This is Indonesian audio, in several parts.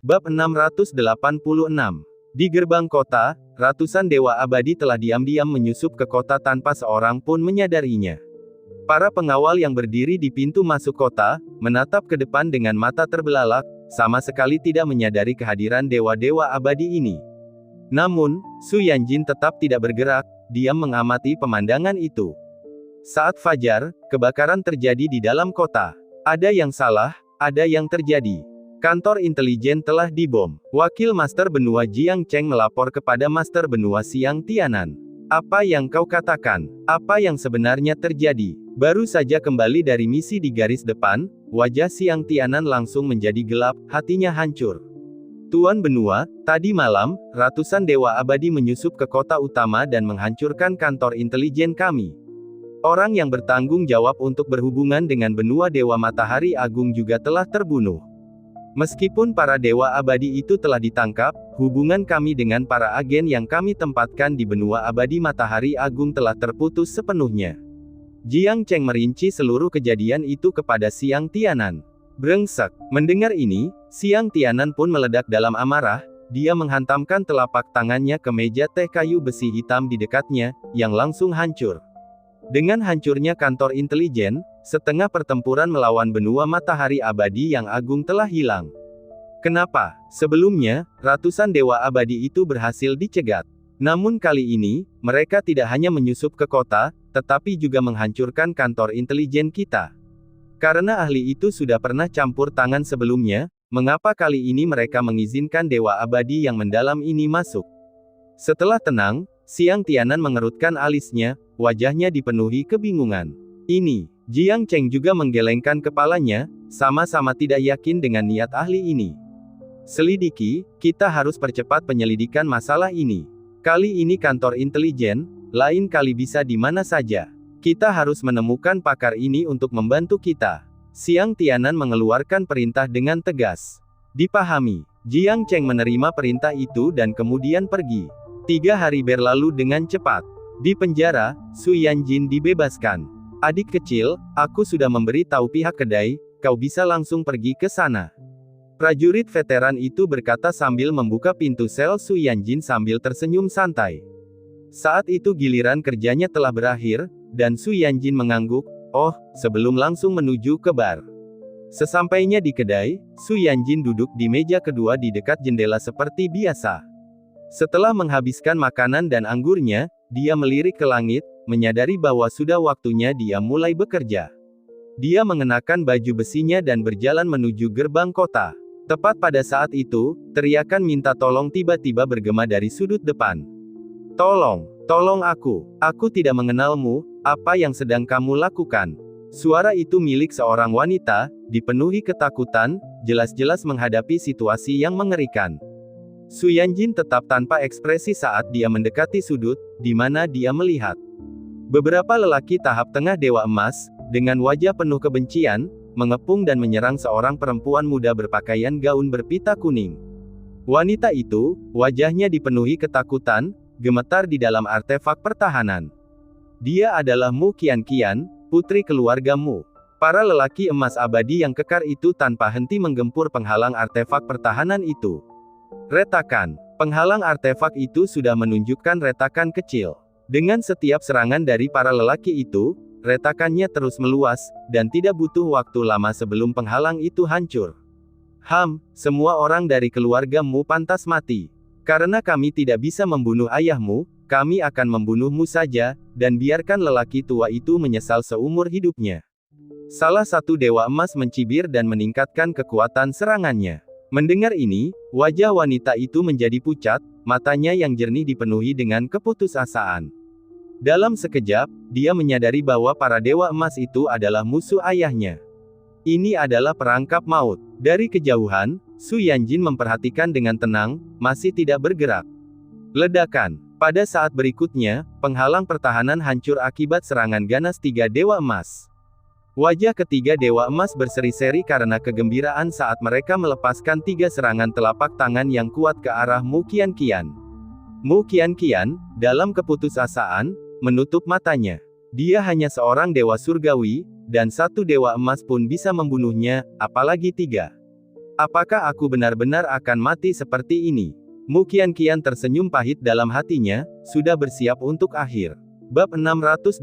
Bab 686. Di gerbang kota, ratusan dewa abadi telah diam-diam menyusup ke kota tanpa seorang pun menyadarinya. Para pengawal yang berdiri di pintu masuk kota, menatap ke depan dengan mata terbelalak, sama sekali tidak menyadari kehadiran dewa-dewa abadi ini. Namun, Su Yanjin tetap tidak bergerak, diam mengamati pemandangan itu. Saat fajar, kebakaran terjadi di dalam kota. Ada yang salah, ada yang terjadi. Kantor intelijen telah dibom. Wakil Master Benua Jiang Cheng melapor kepada Master Benua Xiang Tianan. Apa yang kau katakan? Apa yang sebenarnya terjadi? Baru saja kembali dari misi di garis depan, wajah Xiang Tianan langsung menjadi gelap, hatinya hancur. Tuan Benua, tadi malam, ratusan dewa abadi menyusup ke kota utama dan menghancurkan kantor intelijen kami. Orang yang bertanggung jawab untuk berhubungan dengan benua Dewa Matahari Agung juga telah terbunuh. Meskipun para dewa abadi itu telah ditangkap, hubungan kami dengan para agen yang kami tempatkan di benua abadi Matahari Agung telah terputus sepenuhnya. Jiang Cheng merinci seluruh kejadian itu kepada Xiang Tianan. Brengsek. Mendengar ini, Xiang Tianan pun meledak dalam amarah, dia menghantamkan telapak tangannya ke meja teh kayu besi hitam di dekatnya, yang langsung hancur. Dengan hancurnya kantor intelijen, setengah pertempuran melawan benua Matahari Abadi yang agung telah hilang. Kenapa? Sebelumnya, ratusan dewa abadi itu berhasil dicegat. Namun kali ini, mereka tidak hanya menyusup ke kota, tetapi juga menghancurkan kantor intelijen kita. Karena ahli itu sudah pernah campur tangan sebelumnya, mengapa kali ini mereka mengizinkan dewa abadi yang mendalam ini masuk? Setelah tenang, Xiang Tianan mengerutkan alisnya, wajahnya dipenuhi kebingungan. Ini, Jiang Cheng juga menggelengkan kepalanya, sama-sama tidak yakin dengan niat ahli ini. Selidiki, kita harus percepat penyelidikan masalah ini. Kali ini kantor intelijen, lain kali bisa di mana saja. Kita harus menemukan pakar ini untuk membantu kita. Xiang Tianan mengeluarkan perintah dengan tegas. Dipahami. Jiang Cheng menerima perintah itu dan kemudian pergi. 3 hari berlalu dengan cepat. Di penjara, Su Yanjin dibebaskan. Adik kecil, aku sudah memberi tahu pihak kedai, kau bisa langsung pergi ke sana. Prajurit veteran itu berkata sambil membuka pintu sel Su Yanjin sambil tersenyum santai. Saat itu giliran kerjanya telah berakhir, dan Su Yanjin mengangguk, oh, sebelum langsung menuju ke bar. Sesampainya di kedai, Su Yanjin duduk di meja kedua di dekat jendela seperti biasa. Setelah menghabiskan makanan dan anggurnya, dia melirik ke langit, menyadari bahwa sudah waktunya dia mulai bekerja. Dia mengenakan baju besinya dan berjalan menuju gerbang kota. Tepat pada saat itu, teriakan minta tolong tiba-tiba bergema dari sudut depan. Tolong aku tidak mengenalmu, apa yang sedang kamu lakukan? Suara itu milik seorang wanita, dipenuhi ketakutan, jelas-jelas menghadapi situasi yang mengerikan. Su Yanjin tetap tanpa ekspresi saat dia mendekati sudut, di mana dia melihat beberapa lelaki tahap tengah Dewa Emas, dengan wajah penuh kebencian, mengepung dan menyerang seorang perempuan muda berpakaian gaun berpita kuning. Wanita itu, wajahnya dipenuhi ketakutan, gemetar di dalam artefak pertahanan. Dia adalah Mu Qianqian, putri keluarga Mu. Para lelaki emas abadi yang kekar itu tanpa henti menggempur penghalang artefak pertahanan itu. Retakan. Penghalang artefak itu sudah menunjukkan retakan kecil. Dengan setiap serangan dari para lelaki itu, retakannya terus meluas, dan tidak butuh waktu lama sebelum penghalang itu hancur. Semua orang dari keluargamu pantas mati. Karena kami tidak bisa membunuh ayahmu, kami akan membunuhmu saja, dan biarkan lelaki tua itu menyesal seumur hidupnya. Salah satu Dewa Emas mencibir dan meningkatkan kekuatan serangannya. Mendengar ini, wajah wanita itu menjadi pucat, matanya yang jernih dipenuhi dengan keputusasaan. Dalam sekejap, dia menyadari bahwa para Dewa Emas itu adalah musuh ayahnya. Ini adalah perangkap maut. Dari kejauhan, Su Yanjin memperhatikan dengan tenang, masih tidak bergerak. Ledakan. Pada saat berikutnya, penghalang pertahanan hancur akibat serangan ganas 3 Dewa Emas. Wajah ketiga Dewa Emas berseri-seri karena kegembiraan saat mereka melepaskan 3 serangan telapak tangan yang kuat ke arah Mu Qianqian. Mu Qianqian, dalam keputusasaan, menutup matanya. Dia hanya seorang dewa surgawi, dan 1 dewa emas pun bisa membunuhnya, apalagi 3. Apakah aku benar-benar akan mati seperti ini? Mu Qianqian tersenyum pahit dalam hatinya, sudah bersiap untuk akhir. Bab 687.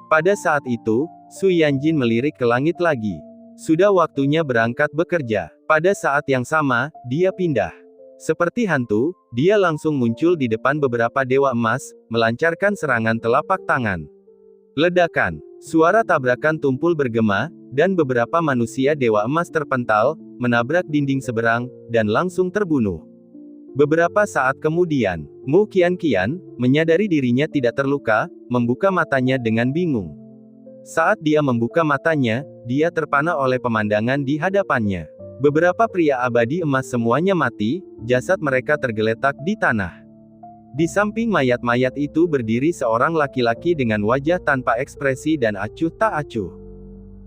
Pada saat itu, Su Yanjin melirik ke langit lagi. Sudah waktunya berangkat bekerja. Pada saat yang sama, dia pindah. Seperti hantu, dia langsung muncul di depan beberapa dewa emas, melancarkan serangan telapak tangan. Ledakan, suara tabrakan tumpul bergema, dan beberapa manusia dewa emas terpental, menabrak dinding seberang, dan langsung terbunuh. Beberapa saat kemudian, Mu Qianqian menyadari dirinya tidak terluka, membuka matanya dengan bingung. Saat dia membuka matanya, dia terpana oleh pemandangan di hadapannya. Beberapa pria abadi emas semuanya mati, jasad mereka tergeletak di tanah. Di samping mayat-mayat itu berdiri seorang laki-laki dengan wajah tanpa ekspresi dan acuh tak acuh.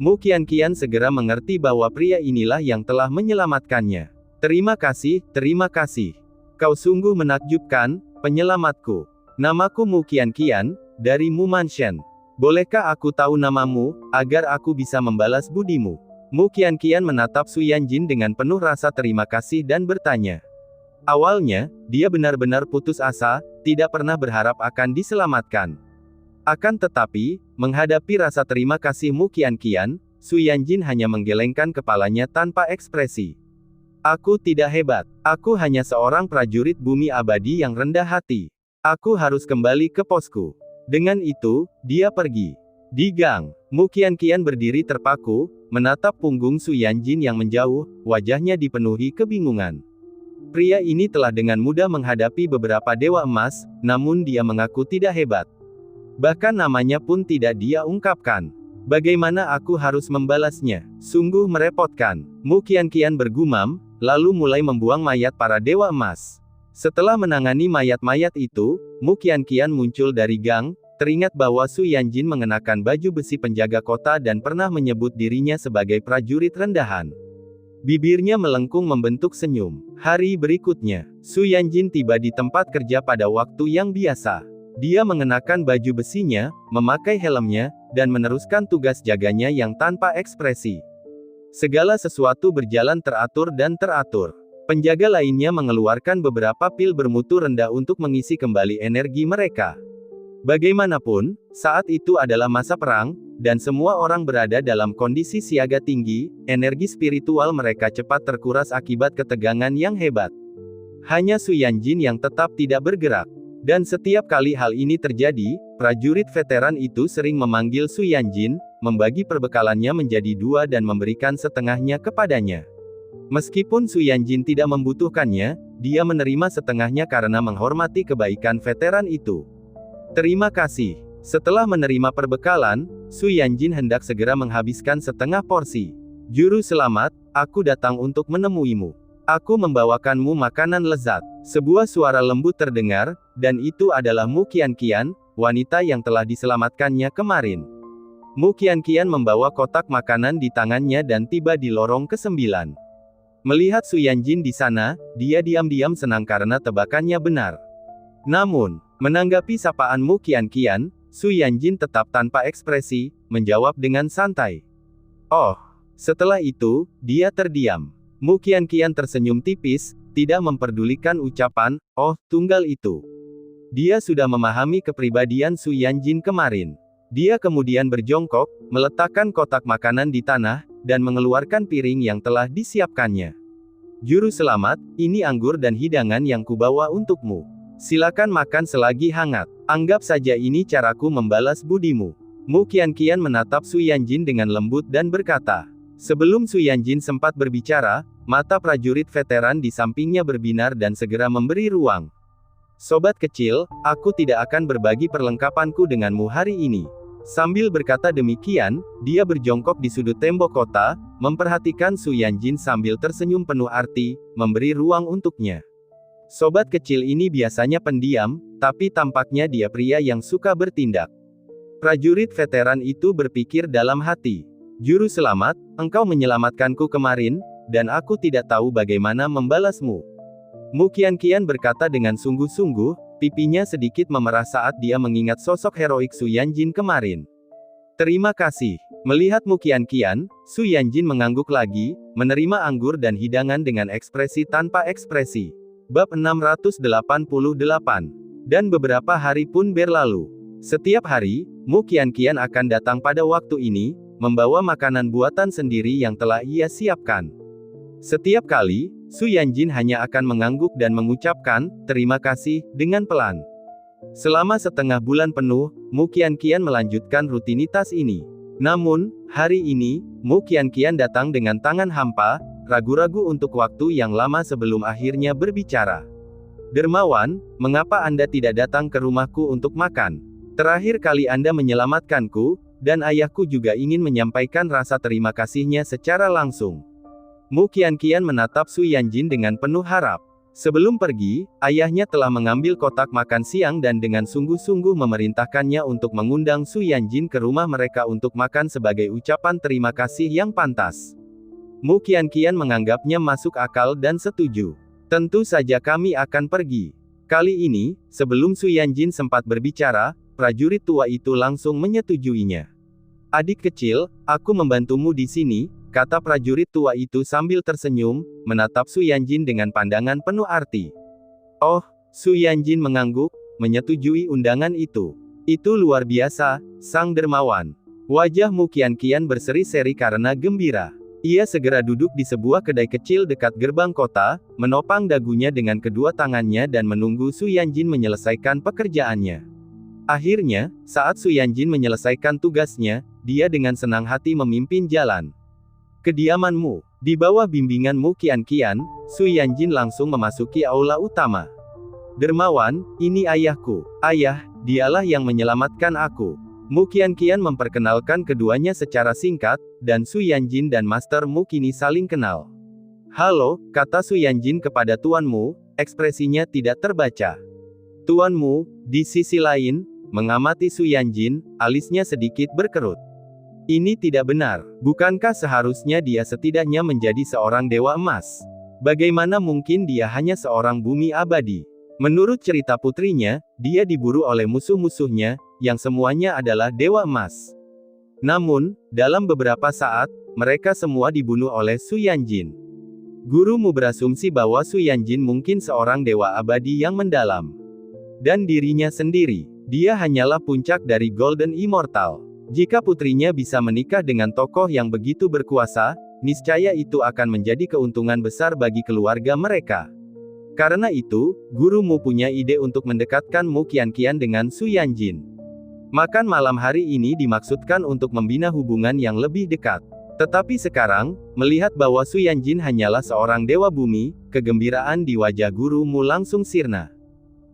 Mu Qianqian segera mengerti bahwa pria inilah yang telah menyelamatkannya. Terima kasih, kau sungguh menakjubkan, penyelamatku. Namaku Mu Qianqian, dari Mu Manshen. Bolehkah aku tahu namamu, agar aku bisa membalas budimu? Mu Qianqian menatap Su Yanjin dengan penuh rasa terima kasih dan bertanya. Awalnya, dia benar-benar putus asa, tidak pernah berharap akan diselamatkan. Akan tetapi, menghadapi rasa terima kasih Mu Qianqian, Su Yanjin hanya menggelengkan kepalanya tanpa ekspresi. Aku tidak hebat. Aku hanya seorang prajurit bumi abadi yang rendah hati. Aku harus kembali ke posku. Dengan itu, dia pergi. Di gang, Mu Qianqian berdiri terpaku, menatap punggung Su Yanjin yang menjauh, wajahnya dipenuhi kebingungan. Pria ini telah dengan mudah menghadapi beberapa dewa emas, namun dia mengaku tidak hebat. Bahkan namanya pun tidak dia ungkapkan. Bagaimana aku harus membalasnya? Sungguh merepotkan. Mu Qianqian bergumam, lalu mulai membuang mayat para dewa emas. Setelah menangani mayat-mayat itu, Mu Qianqian muncul dari gang, teringat bahwa Su Yanjin mengenakan baju besi penjaga kota dan pernah menyebut dirinya sebagai prajurit rendahan. Bibirnya melengkung membentuk senyum. Hari berikutnya, Su Yanjin tiba di tempat kerja pada waktu yang biasa. Dia mengenakan baju besinya, memakai helmnya, dan meneruskan tugas jaganya yang tanpa ekspresi. Segala sesuatu berjalan teratur dan teratur. Penjaga lainnya mengeluarkan beberapa pil bermutu rendah untuk mengisi kembali energi mereka. Bagaimanapun, saat itu adalah masa perang, dan semua orang berada dalam kondisi siaga tinggi, energi spiritual mereka cepat terkuras akibat ketegangan yang hebat. Hanya Su Yanjin yang tetap tidak bergerak. Dan setiap kali hal ini terjadi, prajurit veteran itu sering memanggil Su Yanjin, membagi perbekalannya menjadi dua dan memberikan setengahnya kepadanya. Meskipun Su Yanjin tidak membutuhkannya, dia menerima setengahnya karena menghormati kebaikan veteran itu. Terima kasih. Setelah menerima perbekalan, Su Yanjin hendak segera menghabiskan setengah porsi. Juru selamat, aku datang untuk menemuimu. Aku membawakanmu makanan lezat. Sebuah suara lembut terdengar, dan itu adalah Mu Qianqian, wanita yang telah diselamatkannya kemarin. Mu Qianqian membawa kotak makanan di tangannya dan tiba di lorong ke-9. Melihat Su Yanjin di sana, dia diam-diam senang karena tebakannya benar. Namun, menanggapi sapaan Mu Qianqian, Su Yanjin tetap tanpa ekspresi, menjawab dengan santai. Oh. Setelah itu, dia terdiam. Mu Qianqian tersenyum tipis, tidak memperdulikan ucapan, "Oh, tunggal itu." Dia sudah memahami kepribadian Su Yanjin kemarin. Dia kemudian berjongkok, meletakkan kotak makanan di tanah, dan mengeluarkan piring yang telah disiapkannya. Juru selamat, ini anggur dan hidangan yang kubawa untukmu. Silakan makan selagi hangat. Anggap saja ini caraku membalas budimu. Mu Qianqian menatap Su Yanjin dengan lembut dan berkata. Sebelum Su Yanjin sempat berbicara, mata prajurit veteran di sampingnya berbinar dan segera memberi ruang. Sobat kecil, aku tidak akan berbagi perlengkapanku denganmu hari ini. Sambil berkata demikian, dia berjongkok di sudut tembok kota, memperhatikan Su Yanjin sambil tersenyum penuh arti, memberi ruang untuknya. Sobat kecil ini biasanya pendiam, tapi tampaknya dia pria yang suka bertindak. Prajurit veteran itu berpikir dalam hati. Juru selamat, engkau menyelamatkanku kemarin, dan aku tidak tahu bagaimana membalasmu. Mu Qianqian berkata dengan sungguh-sungguh, pipinya sedikit memerah saat dia mengingat sosok heroik Su Yanjin kemarin. Terima kasih. Melihat Mu Qianqian, Su Yanjin mengangguk lagi, menerima anggur dan hidangan dengan ekspresi tanpa ekspresi. Bab 688. Dan beberapa hari pun berlalu. Setiap hari, Mu Qianqian akan datang pada waktu ini, membawa makanan buatan sendiri yang telah ia siapkan. Setiap kali, Su Yanjin hanya akan mengangguk dan mengucapkan, "Terima kasih," dengan pelan. Selama setengah bulan penuh, Mu Qianqian melanjutkan rutinitas ini. Namun, hari ini, Mu Qianqian datang dengan tangan hampa, ragu-ragu untuk waktu yang lama sebelum akhirnya berbicara. "Dermawan, mengapa Anda tidak datang ke rumahku untuk makan? Terakhir kali Anda menyelamatkanku, dan ayahku juga ingin menyampaikan rasa terima kasihnya secara langsung." Mu Qianqian menatap Su Yanjin dengan penuh harap. Sebelum pergi, ayahnya telah mengambil kotak makan siang dan dengan sungguh-sungguh memerintahkannya untuk mengundang Su Yanjin ke rumah mereka untuk makan sebagai ucapan terima kasih yang pantas. Mu Qianqian menganggapnya masuk akal dan setuju. "Tentu saja kami akan pergi." Kali ini, sebelum Su Yanjin sempat berbicara, prajurit tua itu langsung menyetujuinya. "Adik kecil, aku membantumu di sini," kata prajurit tua itu sambil tersenyum, menatap Su Yanjin dengan pandangan penuh arti. "Oh," Su Yanjin mengangguk, menyetujui undangan itu. "Itu luar biasa, Sang Dermawan." Wajah Mu Qianqian berseri-seri karena gembira. Ia segera duduk di sebuah kedai kecil dekat gerbang kota, menopang dagunya dengan kedua tangannya dan menunggu Su Yanjin menyelesaikan pekerjaannya. Akhirnya, saat Su Yanjin menyelesaikan tugasnya, dia dengan senang hati memimpin jalan. Kediamanmu. Di bawah bimbingan Mu Qianqian, Su Yanjin langsung memasuki aula utama. "Dermawan, ini ayahku. Ayah, dialah yang menyelamatkan aku." Mu Qianqian memperkenalkan keduanya secara singkat, dan Su Yanjin dan Master Mu kini saling kenal. "Halo," kata Su Yanjin kepada Tuan Mu, ekspresinya tidak terbaca. Tuan Mu, di sisi lain, mengamati Su Yanjin, alisnya sedikit berkerut. "Ini tidak benar. Bukankah seharusnya dia setidaknya menjadi seorang dewa emas? Bagaimana mungkin dia hanya seorang bumi abadi?" Menurut cerita putrinya, dia diburu oleh musuh-musuhnya, yang semuanya adalah dewa emas. Namun, dalam beberapa saat, mereka semua dibunuh oleh Su Yanjin. Gurumu berasumsi bahwa Su Yanjin mungkin seorang dewa abadi yang mendalam. Dan dirinya sendiri, dia hanyalah puncak dari Golden Immortal. Jika putrinya bisa menikah dengan tokoh yang begitu berkuasa, niscaya itu akan menjadi keuntungan besar bagi keluarga mereka. Karena itu, gurumu punya ide untuk mendekatkan Mu Qianqian dengan Su Yanjin. Makan malam hari ini dimaksudkan untuk membina hubungan yang lebih dekat. Tetapi sekarang, melihat bahwa Su Yanjin hanyalah seorang dewa bumi, kegembiraan di wajah gurumu langsung sirna.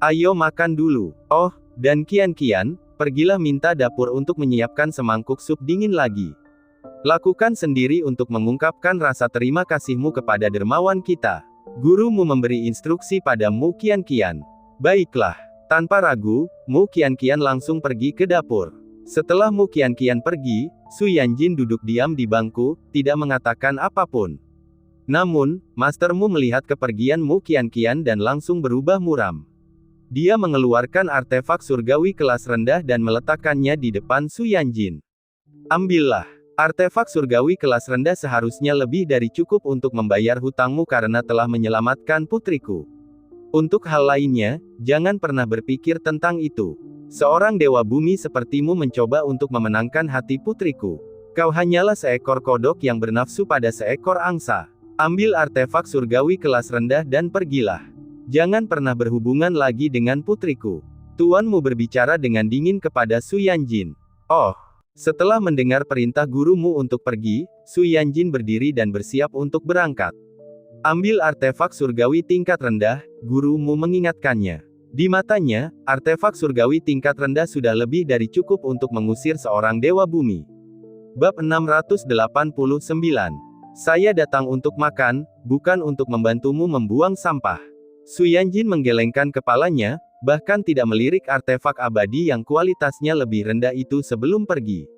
"Ayo makan dulu. Oh, dan Qianqian, pergilah minta dapur untuk menyiapkan semangkuk sup dingin lagi. Lakukan sendiri untuk mengungkapkan rasa terima kasihmu kepada dermawan kita." Gurumu memberi instruksi pada Mu Qianqian. "Baiklah." Tanpa ragu, Mu Qianqian langsung pergi ke dapur. Setelah Mu Qianqian pergi, Su Yanjin duduk diam di bangku, tidak mengatakan apapun. Namun, Master Mu melihat kepergian Mu Qianqian dan langsung berubah muram. Dia mengeluarkan artefak surgawi kelas rendah dan meletakkannya di depan Su Yanjin. "Ambillah. Artefak surgawi kelas rendah seharusnya lebih dari cukup untuk membayar hutangmu karena telah menyelamatkan putriku. Untuk hal lainnya, jangan pernah berpikir tentang itu. Seorang dewa bumi sepertimu mencoba untuk memenangkan hati putriku. Kau hanyalah seekor kodok yang bernafsu pada seekor angsa. Ambil artefak surgawi kelas rendah dan pergilah. Jangan pernah berhubungan lagi dengan putriku." Tuanmu berbicara dengan dingin kepada Su Yanjin. "Oh." Setelah mendengar perintah gurumu untuk pergi, Su Yanjin berdiri dan bersiap untuk berangkat. "Ambil artefak surgawi tingkat rendah," gurumu mengingatkannya. Di matanya, artefak surgawi tingkat rendah sudah lebih dari cukup untuk mengusir seorang dewa bumi. Bab 689. "Saya datang untuk makan, bukan untuk membantumu membuang sampah." Su Yanjin menggelengkan kepalanya, bahkan tidak melirik artefak abadi yang kualitasnya lebih rendah itu sebelum pergi.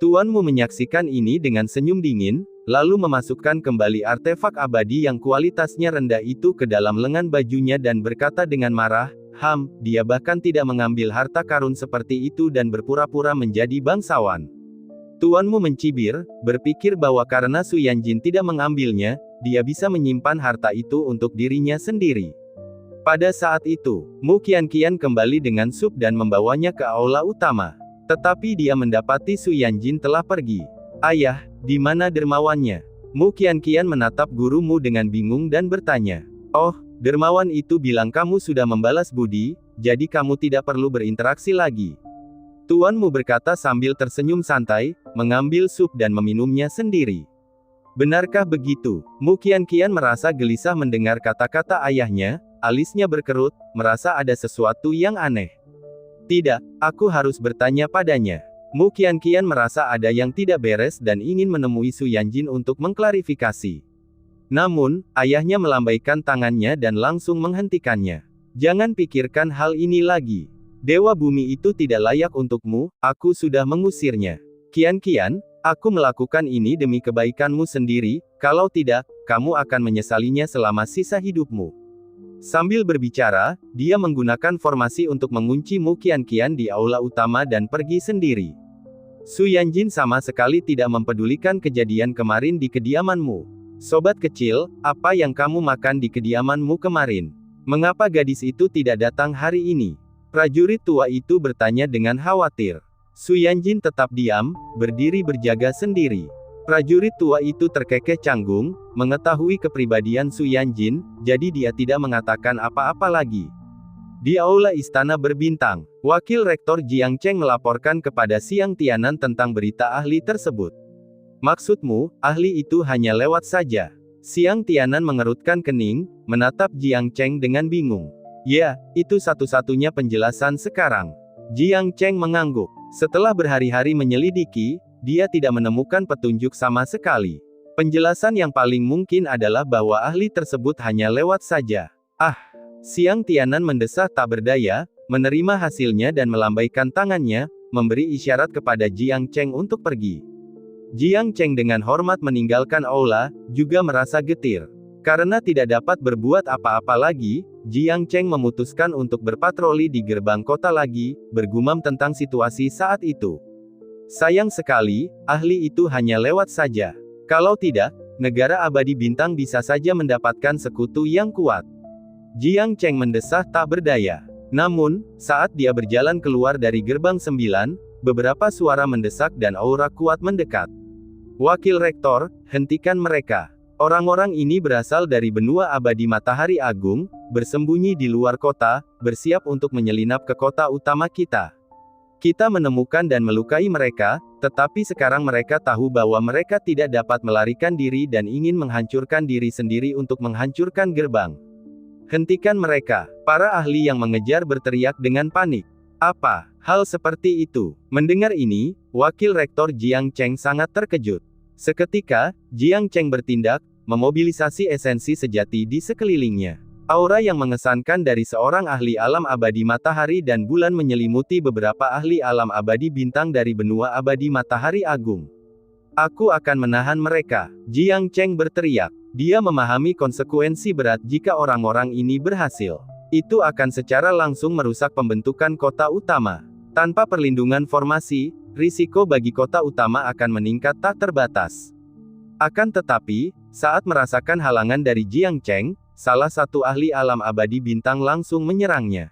Tuanmu menyaksikan ini dengan senyum dingin, lalu memasukkan kembali artefak abadi yang kualitasnya rendah itu ke dalam lengan bajunya dan berkata dengan marah, dia bahkan tidak mengambil harta karun seperti itu dan berpura-pura menjadi bangsawan." Tuanmu mencibir, berpikir bahwa karena Su Yanjin tidak mengambilnya, dia bisa menyimpan harta itu untuk dirinya sendiri. Pada saat itu, Mu Qianqian kembali dengan sup dan membawanya ke aula utama. Tetapi dia mendapati Su Yanjin telah pergi. Ayah, di mana dermawannya? Mu Qianqian menatap gurumu dengan bingung dan bertanya. Oh, dermawan itu bilang kamu sudah membalas budi, jadi kamu tidak perlu berinteraksi lagi. Tuanmu berkata sambil tersenyum santai, mengambil sup dan meminumnya sendiri. Benarkah begitu? Mu Qianqian merasa gelisah mendengar kata-kata ayahnya, alisnya berkerut, merasa ada sesuatu yang aneh. Tidak, aku harus bertanya padanya. Mu Qianqian merasa ada yang tidak beres dan ingin menemui Su Yanjin untuk mengklarifikasi. Namun, ayahnya melambaikan tangannya dan langsung menghentikannya. Jangan pikirkan hal ini lagi. Dewa bumi itu tidak layak untukmu, aku sudah mengusirnya. Qianqian, aku melakukan ini demi kebaikanmu sendiri, kalau tidak, kamu akan menyesalinya selama sisa hidupmu. Sambil berbicara, dia menggunakan formasi untuk mengunci Mu Qianqian di aula utama dan pergi sendiri. Su Yanjin sama sekali tidak mempedulikan kejadian kemarin di kediamanmu. Sobat kecil, apa yang kamu makan di kediamanmu kemarin? Mengapa gadis itu tidak datang hari ini? Prajurit tua itu bertanya dengan khawatir. Su Yanjin tetap diam, berdiri berjaga sendiri. Prajurit tua itu terkekeh canggung, mengetahui kepribadian Su Yanjin, jadi dia tidak mengatakan apa-apa lagi. Di aula istana berbintang, Wakil Rektor Jiang Cheng melaporkan kepada Xiang Tianan tentang berita ahli tersebut. Maksudmu, ahli itu hanya lewat saja? Xiang Tianan mengerutkan kening, menatap Jiang Cheng dengan bingung. Ya, itu satu-satunya penjelasan sekarang. Jiang Cheng mengangguk. Setelah berhari-hari menyelidiki, dia tidak menemukan petunjuk sama sekali. Penjelasan yang paling mungkin adalah bahwa ahli tersebut hanya lewat saja. Xiang Tianan mendesah tak berdaya, menerima hasilnya dan melambaikan tangannya, memberi isyarat kepada Jiang Cheng untuk pergi. Jiang Cheng dengan hormat meninggalkan aula, juga merasa getir. Karena tidak dapat berbuat apa-apa lagi, Jiang Cheng memutuskan untuk berpatroli di gerbang kota lagi, bergumam tentang situasi saat itu. Sayang sekali, ahli itu hanya lewat saja. Kalau tidak, negara abadi bintang bisa saja mendapatkan sekutu yang kuat. Jiang Cheng mendesah tak berdaya. Namun, saat dia berjalan keluar dari gerbang 9, beberapa suara mendesak dan aura kuat mendekat. Wakil Rektor, hentikan mereka. Orang-orang ini berasal dari benua abadi Matahari Agung, bersembunyi di luar kota, bersiap untuk menyelinap ke kota utama kita. Kita menemukan dan melukai mereka, tetapi sekarang mereka tahu bahwa mereka tidak dapat melarikan diri dan ingin menghancurkan diri sendiri untuk menghancurkan gerbang. Hentikan mereka. Para ahli yang mengejar berteriak dengan panik. Apa hal seperti itu? Mendengar ini, Wakil Rektor Jiang Cheng sangat terkejut. Seketika, Jiang Cheng bertindak, memobilisasi esensi sejati di sekelilingnya. Aura yang mengesankan dari seorang ahli alam abadi matahari dan bulan menyelimuti beberapa ahli alam abadi bintang dari benua abadi Matahari Agung. Aku akan menahan mereka, Jiang Cheng berteriak. Dia memahami konsekuensi berat jika orang-orang ini berhasil. Itu akan secara langsung merusak pembentukan kota utama. Tanpa perlindungan formasi, risiko bagi kota utama akan meningkat tak terbatas. Akan tetapi, saat merasakan halangan dari Jiang Cheng, salah satu ahli alam abadi bintang langsung menyerangnya.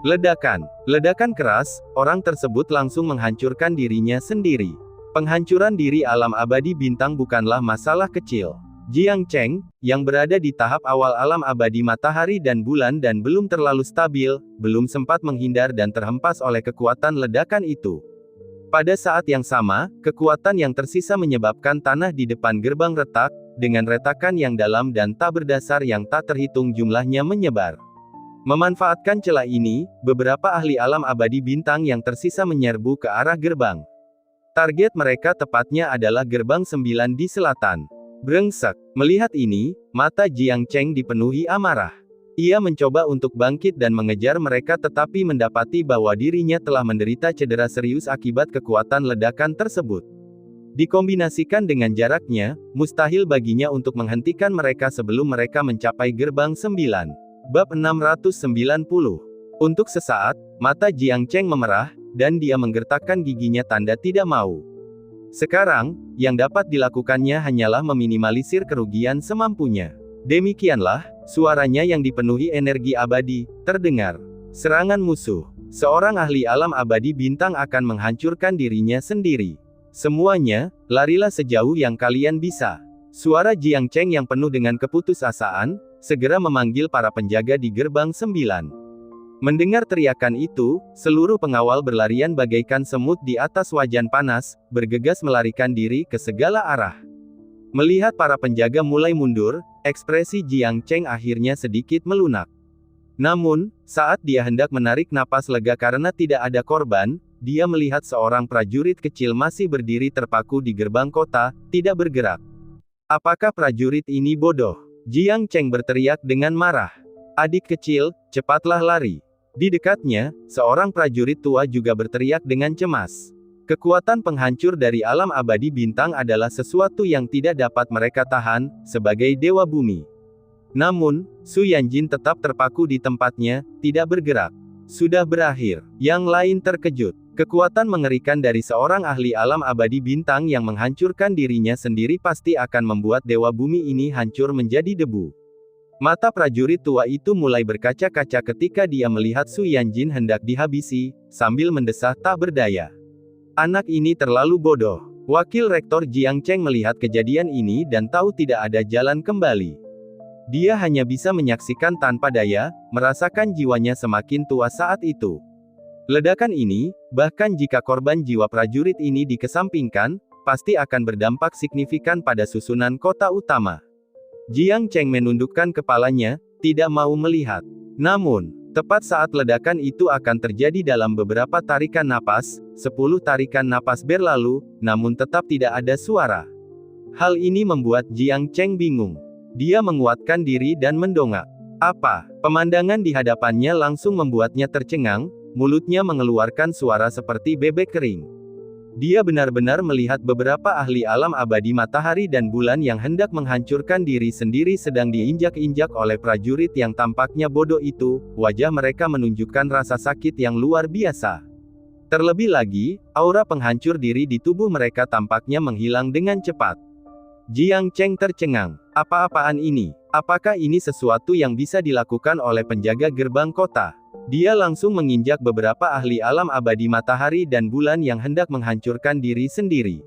Ledakan keras, orang tersebut langsung menghancurkan dirinya sendiri. Penghancuran diri alam abadi bintang bukanlah masalah kecil. Jiang Cheng, yang berada di tahap awal alam abadi matahari dan bulan dan belum terlalu stabil, belum sempat menghindar dan terhempas oleh kekuatan ledakan itu. Pada saat yang sama, kekuatan yang tersisa menyebabkan tanah di depan gerbang retak, dengan retakan yang dalam dan tak berdasar yang tak terhitung jumlahnya menyebar. Memanfaatkan celah ini, beberapa ahli alam abadi bintang yang tersisa menyerbu ke arah gerbang. Target mereka tepatnya adalah gerbang 9 di selatan. Brengsek. Melihat ini, mata Jiang Cheng dipenuhi amarah. Ia mencoba untuk bangkit dan mengejar mereka tetapi mendapati bahwa dirinya telah menderita cedera serius akibat kekuatan ledakan tersebut. Dikombinasikan dengan jaraknya, mustahil baginya untuk menghentikan mereka sebelum mereka mencapai gerbang 9. Bab 690. Untuk sesaat, mata Jiang Cheng memerah, dan dia menggertakkan giginya tanda tidak mau. Sekarang, yang dapat dilakukannya hanyalah meminimalisir kerugian semampunya. Demikianlah, suaranya yang dipenuhi energi abadi, terdengar. Serangan musuh. Seorang ahli alam abadi bintang akan menghancurkan dirinya sendiri. Semuanya, larilah sejauh yang kalian bisa. Suara Jiang Cheng yang penuh dengan keputusasaan, segera memanggil para penjaga di gerbang 9. Mendengar teriakan itu, seluruh pengawal berlarian bagaikan semut di atas wajan panas, bergegas melarikan diri ke segala arah. Melihat para penjaga mulai mundur, ekspresi Jiang Cheng akhirnya sedikit melunak. Namun, saat dia hendak menarik napas lega karena tidak ada korban, dia melihat seorang prajurit kecil masih berdiri terpaku di gerbang kota, tidak bergerak. Apakah prajurit ini bodoh? Jiang Cheng berteriak dengan marah. Adik kecil, cepatlah lari. Di dekatnya, seorang prajurit tua juga berteriak dengan cemas. Kekuatan penghancur dari alam abadi bintang adalah sesuatu yang tidak dapat mereka tahan, sebagai dewa bumi. Namun, Su Yanjin tetap terpaku di tempatnya, tidak bergerak. Sudah berakhir. Yang lain terkejut. Kekuatan mengerikan dari seorang ahli alam abadi bintang yang menghancurkan dirinya sendiri pasti akan membuat dewa bumi ini hancur menjadi debu. Mata prajurit tua itu mulai berkaca-kaca ketika dia melihat Su Yanjin hendak dihabisi, sambil mendesah tak berdaya. Anak ini terlalu bodoh. Wakil Rektor Jiang Cheng melihat kejadian ini dan tahu tidak ada jalan kembali. Dia hanya bisa menyaksikan tanpa daya, merasakan jiwanya semakin tua saat itu. Ledakan ini, bahkan jika korban jiwa prajurit ini dikesampingkan, pasti akan berdampak signifikan pada susunan kota utama. Jiang Cheng menundukkan kepalanya, tidak mau melihat. Namun, tepat saat ledakan itu akan terjadi dalam beberapa tarikan napas, 10 tarikan napas berlalu, namun tetap tidak ada suara. Hal ini membuat Jiang Cheng bingung. Dia menguatkan diri dan mendongak. Apa? Pemandangan di hadapannya langsung membuatnya tercengang, mulutnya mengeluarkan suara seperti bebek kering. Dia benar-benar melihat beberapa ahli alam abadi matahari dan bulan yang hendak menghancurkan diri sendiri sedang diinjak-injak oleh prajurit yang tampaknya bodoh itu, wajah mereka menunjukkan rasa sakit yang luar biasa. Terlebih lagi, aura penghancur diri di tubuh mereka tampaknya menghilang dengan cepat. Jiang Cheng tercengang. Apa-apaan ini? Apakah ini sesuatu yang bisa dilakukan oleh penjaga gerbang kota? Dia langsung menginjak beberapa ahli alam abadi matahari dan bulan yang hendak menghancurkan diri sendiri.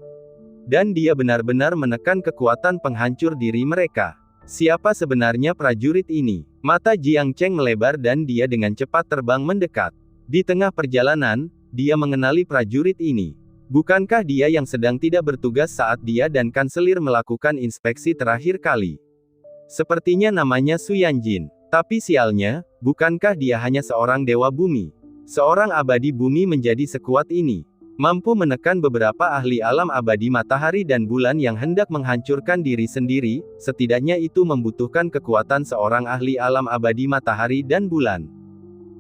Dan dia benar-benar menekan kekuatan penghancur diri mereka. Siapa sebenarnya prajurit ini? Mata Jiang Cheng melebar dan dia dengan cepat terbang mendekat. Di tengah perjalanan, dia mengenali prajurit ini. Bukankah dia yang sedang tidak bertugas saat dia dan kanselir melakukan inspeksi terakhir kali? Sepertinya namanya Su Yanjin. Tapi sialnya, bukankah dia hanya seorang dewa bumi? Seorang abadi bumi menjadi sekuat ini. Mampu menekan beberapa ahli alam abadi matahari dan bulan yang hendak menghancurkan diri sendiri, setidaknya itu membutuhkan kekuatan seorang ahli alam abadi matahari dan bulan.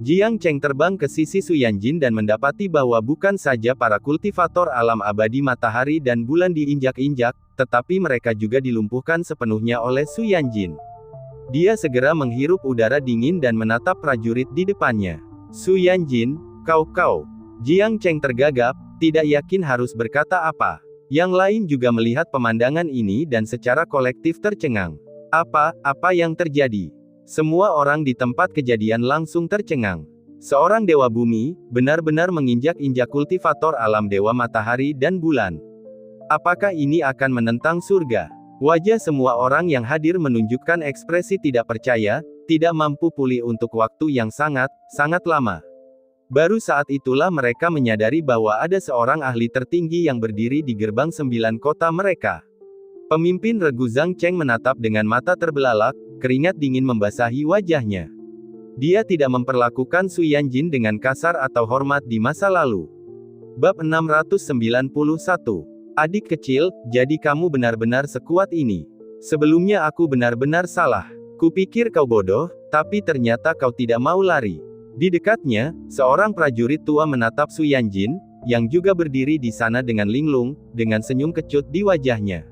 Jiang Cheng terbang ke sisi Su Yanjin dan mendapati bahwa bukan saja para kultivator alam abadi matahari dan bulan diinjak-injak, tetapi mereka juga dilumpuhkan sepenuhnya oleh Su Yanjin. Dia segera menghirup udara dingin dan menatap prajurit di depannya. Su Yanjin, kau. Jiang Cheng tergagap, tidak yakin harus berkata apa. Yang lain juga melihat pemandangan ini dan secara kolektif tercengang. Apa yang terjadi? Semua orang di tempat kejadian langsung tercengang. Seorang dewa bumi, benar-benar menginjak-injak kultivator alam dewa matahari dan bulan. Apakah ini akan menentang surga? Wajah semua orang yang hadir menunjukkan ekspresi tidak percaya, tidak mampu pulih untuk waktu yang sangat lama. Baru saat itulah mereka menyadari bahwa ada seorang ahli tertinggi yang berdiri di gerbang 9 kota mereka. Pemimpin Regu Zhang Cheng menatap dengan mata terbelalak, keringat dingin membasahi wajahnya. Dia tidak memperlakukan Su Yanjin dengan kasar atau hormat di masa lalu. Bab 691. Adik kecil, jadi kamu benar-benar sekuat ini. Sebelumnya aku benar-benar salah. Kupikir kau bodoh, tapi ternyata kau tidak mau lari. Di dekatnya, seorang prajurit tua menatap Su Yanjin, yang juga berdiri di sana dengan linglung, dengan senyum kecut di wajahnya.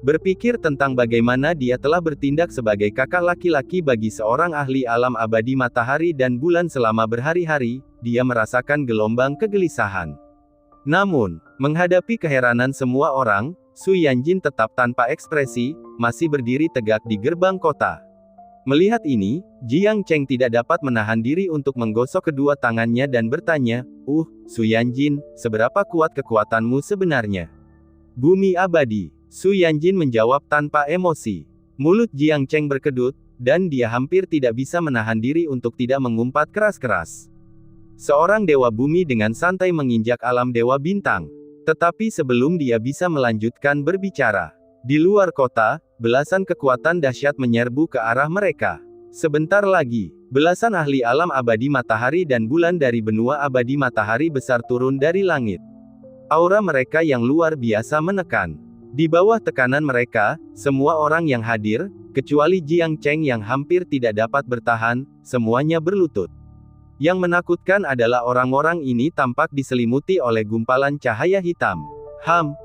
Berpikir tentang bagaimana dia telah bertindak sebagai kakak laki-laki bagi seorang ahli alam abadi matahari dan bulan selama berhari-hari, dia merasakan gelombang kegelisahan. Namun, menghadapi keheranan semua orang, Su Yanjin tetap tanpa ekspresi, masih berdiri tegak di gerbang kota. Melihat ini, Jiang Cheng tidak dapat menahan diri untuk menggosok kedua tangannya dan bertanya, Su Yanjin, seberapa kuat kekuatanmu sebenarnya? Bumi abadi. Su Yanjin menjawab tanpa emosi. Mulut Jiang Cheng berkedut, dan dia hampir tidak bisa menahan diri untuk tidak mengumpat keras-keras. Seorang dewa bumi dengan santai menginjak alam dewa bintang. Tetapi sebelum dia bisa melanjutkan berbicara, di luar kota, belasan kekuatan dahsyat menyerbu ke arah mereka. Sebentar lagi, belasan ahli alam abadi matahari dan bulan dari benua abadi matahari besar turun dari langit. Aura mereka yang luar biasa menekan. Di bawah tekanan mereka, semua orang yang hadir, kecuali Jiang Cheng yang hampir tidak dapat bertahan, semuanya berlutut. Yang menakutkan adalah orang-orang ini tampak diselimuti oleh gumpalan cahaya hitam.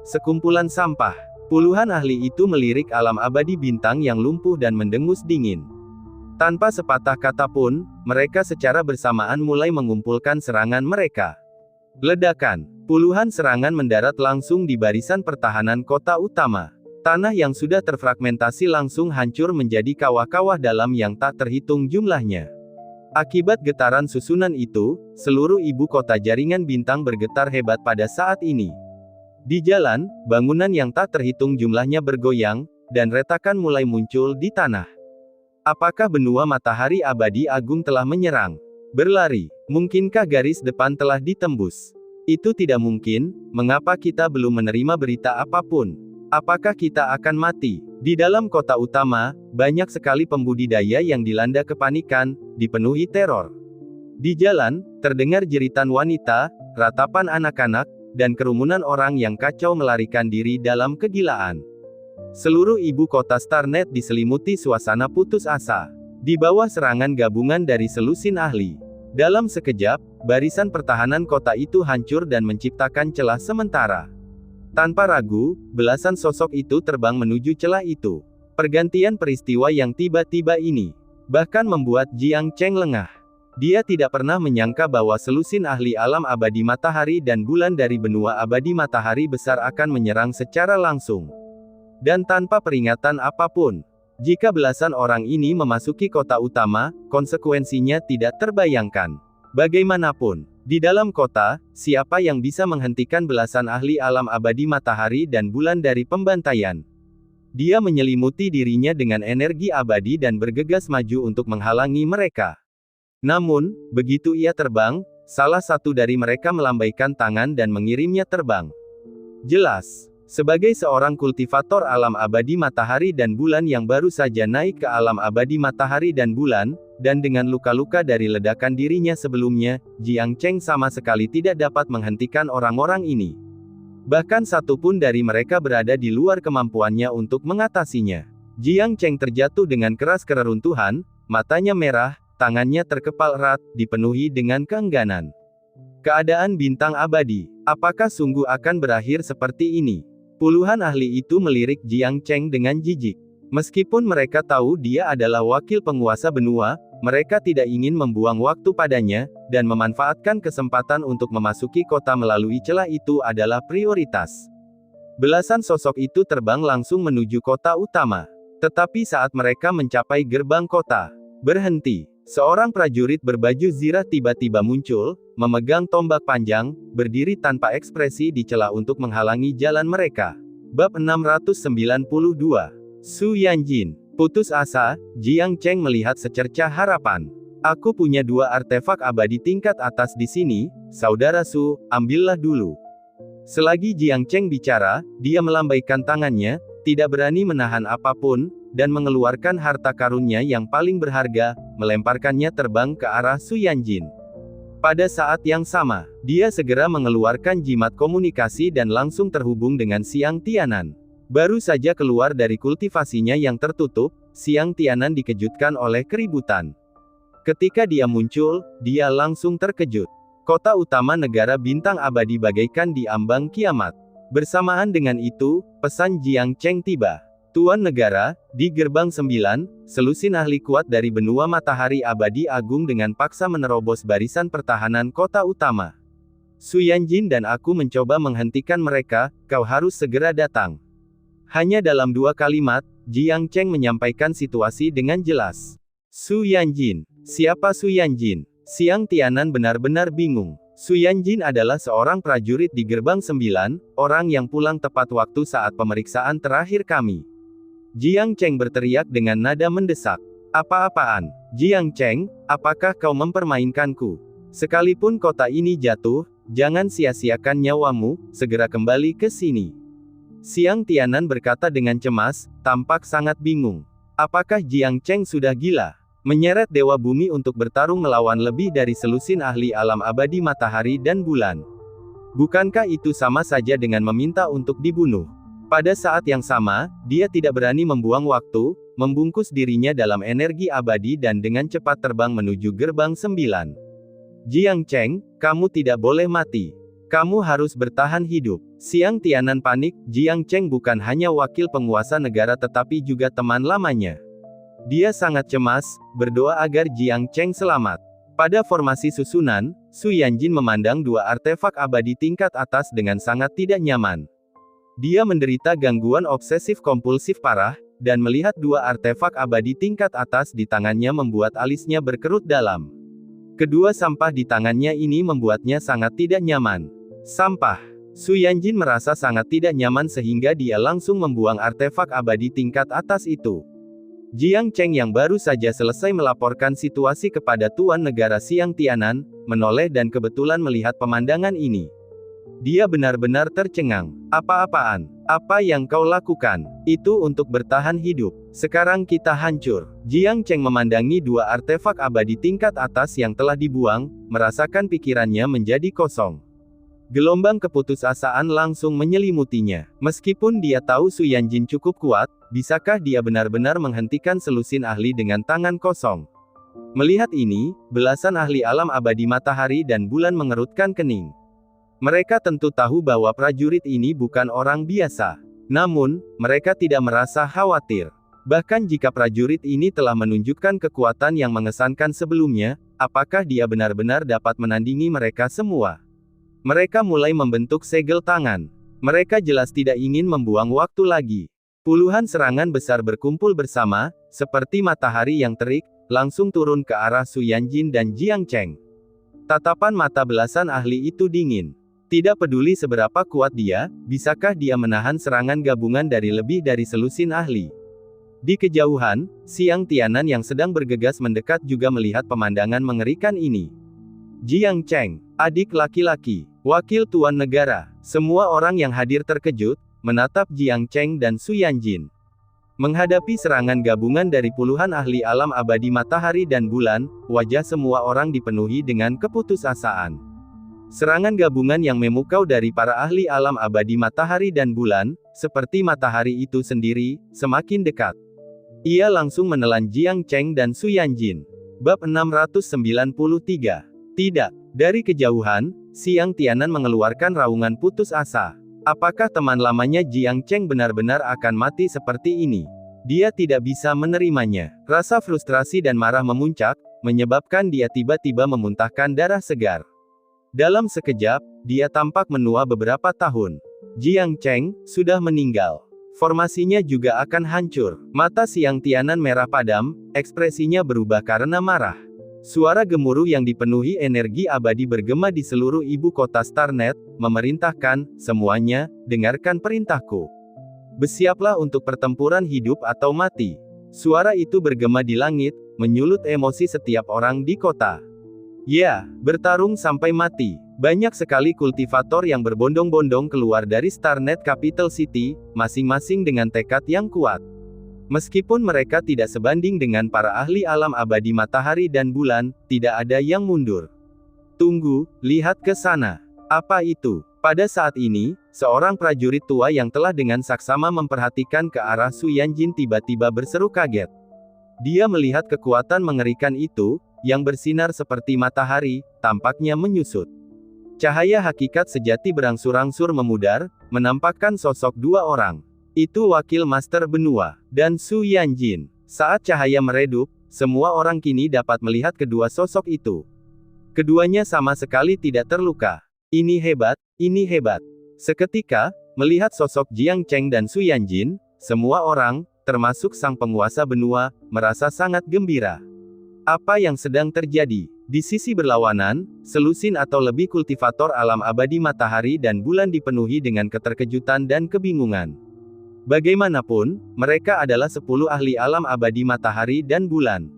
Sekumpulan sampah. Puluhan ahli itu melirik alam abadi bintang yang lumpuh dan mendengus dingin. Tanpa sepatah kata pun, mereka secara bersamaan mulai mengumpulkan serangan mereka. Ledakan. Puluhan serangan mendarat langsung di barisan pertahanan kota utama. Tanah yang sudah terfragmentasi langsung hancur menjadi kawah-kawah dalam yang tak terhitung jumlahnya. Akibat getaran susunan itu, seluruh ibu kota jaringan bintang bergetar hebat pada saat ini. Di jalan, bangunan yang tak terhitung jumlahnya bergoyang, dan retakan mulai muncul di tanah. Apakah benua matahari abadi agung telah menyerang? Berlari. Mungkinkah garis depan telah ditembus? Itu tidak mungkin. Mengapa kita belum menerima berita apapun? Apakah kita akan mati? Di dalam kota utama, banyak sekali pembudidaya yang dilanda kepanikan, dipenuhi teror. Di jalan, terdengar jeritan wanita, ratapan anak-anak, dan kerumunan orang yang kacau melarikan diri dalam kegilaan. Seluruh ibu kota Starnet diselimuti suasana putus asa. Di bawah serangan gabungan dari selusin ahli. Dalam sekejap, barisan pertahanan kota itu hancur dan menciptakan celah sementara. Tanpa ragu, belasan sosok itu terbang menuju celah itu. Pergantian peristiwa yang tiba-tiba ini bahkan membuat Jiang Cheng lengah. Dia tidak pernah menyangka bahwa selusin ahli alam abadi matahari dan bulan dari benua abadi matahari besar akan menyerang secara langsung. Dan tanpa peringatan apapun. Jika belasan orang ini memasuki kota utama, konsekuensinya tidak terbayangkan. Bagaimanapun, di dalam kota, siapa yang bisa menghentikan belasan ahli alam abadi matahari dan bulan dari pembantaian? Dia menyelimuti dirinya dengan energi abadi dan bergegas maju untuk menghalangi mereka. Namun, begitu ia terbang, salah satu dari mereka melambaikan tangan dan mengirimnya terbang. Jelas, sebagai seorang kultivator alam abadi matahari dan bulan yang baru saja naik ke alam abadi matahari dan bulan, dan dengan luka-luka dari ledakan dirinya sebelumnya, Jiang Cheng sama sekali tidak dapat menghentikan orang-orang ini. Bahkan satu pun dari mereka berada di luar kemampuannya untuk mengatasinya. Jiang Cheng terjatuh dengan keras ke reruntuhan, matanya merah, tangannya terkepal erat, dipenuhi dengan keengganan. Keadaan bintang abadi, apakah sungguh akan berakhir seperti ini? Puluhan ahli itu melirik Jiang Cheng dengan jijik. Meskipun mereka tahu dia adalah wakil penguasa benua, mereka tidak ingin membuang waktu padanya, dan memanfaatkan kesempatan untuk memasuki kota melalui celah itu adalah prioritas. Belasan sosok itu terbang langsung menuju kota utama. Tetapi saat mereka mencapai gerbang kota, berhenti. Seorang prajurit berbaju zirah tiba-tiba muncul, memegang tombak panjang, berdiri tanpa ekspresi di celah untuk menghalangi jalan mereka. Bab 692. Su Yanjin. Putus asa, Jiang Cheng melihat secercah harapan. Aku punya 2 artefak abadi tingkat atas di sini, saudara Su, ambillah dulu. Selagi Jiang Cheng bicara, dia melambaikan tangannya, tidak berani menahan apapun, dan mengeluarkan harta karunnya yang paling berharga, melemparkannya terbang ke arah Su Yanjin. Pada saat yang sama, dia segera mengeluarkan jimat komunikasi dan langsung terhubung dengan Siang Tianan. Baru saja keluar dari kultivasinya yang tertutup, Siang Tianan dikejutkan oleh keributan. Ketika dia muncul, dia langsung terkejut. Kota utama negara bintang abadi bagaikan diambang kiamat. Bersamaan dengan itu, pesan Jiang Cheng tiba. Tuan Negara, di gerbang 9, selusin ahli kuat dari benua matahari abadi agung dengan paksa menerobos barisan pertahanan kota utama. Su Yanjin dan aku mencoba menghentikan mereka, kau harus segera datang. Hanya dalam 2 kalimat, Jiang Cheng menyampaikan situasi dengan jelas. Su Yanjin. Siapa Su Yanjin? Xiang Tianan benar-benar bingung. Su Yanjin adalah seorang prajurit di Gerbang 9, orang yang pulang tepat waktu saat pemeriksaan terakhir kami. Jiang Cheng berteriak dengan nada mendesak. Apa-apaan? Jiang Cheng, apakah kau mempermainkanku? Sekalipun kota ini jatuh, jangan sia-siakan nyawamu, segera kembali ke sini. Xiang Tianan berkata dengan cemas, tampak sangat bingung. Apakah Jiang Cheng sudah gila? Menyeret Dewa Bumi untuk bertarung melawan lebih dari selusin ahli alam abadi matahari dan bulan. Bukankah itu sama saja dengan meminta untuk dibunuh? Pada saat yang sama, dia tidak berani membuang waktu, membungkus dirinya dalam energi abadi dan dengan cepat terbang menuju Gerbang 9. Jiang Cheng, kamu tidak boleh mati. Kamu harus bertahan hidup. Xiang Tianan panik, Jiang Cheng bukan hanya wakil penguasa negara tetapi juga teman lamanya. Dia sangat cemas, berdoa agar Jiang Cheng selamat. Pada formasi susunan, Su Yanjin memandang 2 artefak abadi tingkat atas dengan sangat tidak nyaman. Dia menderita gangguan obsesif-kompulsif parah, dan melihat 2 artefak abadi tingkat atas di tangannya membuat alisnya berkerut dalam. Kedua sampah di tangannya ini membuatnya sangat tidak nyaman. Sampah. Su Yanjin merasa sangat tidak nyaman sehingga dia langsung membuang artefak abadi tingkat atas itu. Jiang Cheng yang baru saja selesai melaporkan situasi kepada Tuan Negara Xiang Tianan, menoleh dan kebetulan melihat pemandangan ini. Dia benar-benar tercengang. Apa-apaan? Apa yang kau lakukan? Itu untuk bertahan hidup. Sekarang kita hancur. Jiang Cheng memandangi 2 artefak abadi tingkat atas yang telah dibuang, merasakan pikirannya menjadi kosong. Gelombang keputusasaan langsung menyelimutinya. Meskipun dia tahu Su Yanjin cukup kuat, bisakah dia benar-benar menghentikan selusin ahli dengan tangan kosong? Melihat ini, belasan ahli alam abadi matahari dan bulan mengerutkan kening. Mereka tentu tahu bahwa prajurit ini bukan orang biasa. Namun, mereka tidak merasa khawatir. Bahkan jika prajurit ini telah menunjukkan kekuatan yang mengesankan sebelumnya, apakah dia benar-benar dapat menandingi mereka semua? Mereka mulai membentuk segel tangan. Mereka jelas tidak ingin membuang waktu lagi. Puluhan serangan besar berkumpul bersama, seperti matahari yang terik, langsung turun ke arah Su Yanjin dan Jiang Cheng. Tatapan mata belasan ahli itu dingin. Tidak peduli seberapa kuat dia, bisakah dia menahan serangan gabungan dari lebih dari selusin ahli. Di kejauhan, Xiang Tianan yang sedang bergegas mendekat juga melihat pemandangan mengerikan ini. Jiang Cheng, adik laki-laki, wakil tuan negara, semua orang yang hadir terkejut, menatap Jiang Cheng dan Su Yanjin. Menghadapi serangan gabungan dari puluhan ahli alam abadi matahari dan bulan, wajah semua orang dipenuhi dengan keputusasaan. Serangan gabungan yang memukau dari para ahli alam abadi matahari dan bulan, seperti matahari itu sendiri, semakin dekat. Ia langsung menelan Jiang Cheng dan Su Yanjin. Bab 693. Tidak. Dari kejauhan, Xiang Tianan mengeluarkan raungan putus asa. Apakah teman lamanya Jiang Cheng benar-benar akan mati seperti ini? Dia tidak bisa menerimanya. Rasa frustrasi dan marah memuncak, menyebabkan dia tiba-tiba memuntahkan darah segar. Dalam sekejap, dia tampak menua beberapa tahun. Jiang Cheng sudah meninggal. Formasinya juga akan hancur. Mata Xiang Tianan merah padam, ekspresinya berubah karena marah. Suara gemuruh yang dipenuhi energi abadi bergema di seluruh ibu kota Starnet, memerintahkan, semuanya, dengarkan perintahku. Bersiaplah untuk pertempuran hidup atau mati. Suara itu bergema di langit, menyulut emosi setiap orang di kota. Ya, bertarung sampai mati. Banyak sekali kultivator yang berbondong-bondong keluar dari Starnet Capital City, masing-masing dengan tekad yang kuat. Meskipun mereka tidak sebanding dengan para ahli alam abadi matahari dan bulan, tidak ada yang mundur. Tunggu, lihat ke sana. Apa itu? Pada saat ini, seorang prajurit tua yang telah dengan saksama memperhatikan ke arah Su Yanjin tiba-tiba berseru kaget. Dia melihat kekuatan mengerikan itu, yang bersinar seperti matahari, tampaknya menyusut. Cahaya hakikat sejati berangsur-angsur memudar, menampakkan sosok 2 orang. Itu wakil Master Benua, dan Su Yanjin. Saat cahaya meredup, semua orang kini dapat melihat kedua sosok itu. Keduanya sama sekali tidak terluka. Ini hebat, ini hebat. Seketika, melihat sosok Jiang Cheng dan Su Yanjin, semua orang, termasuk sang penguasa benua, merasa sangat gembira. Apa yang sedang terjadi? Di sisi berlawanan, selusin atau lebih kultivator alam abadi matahari dan bulan dipenuhi dengan keterkejutan dan kebingungan. Bagaimanapun, mereka adalah 10 ahli alam abadi matahari dan bulan.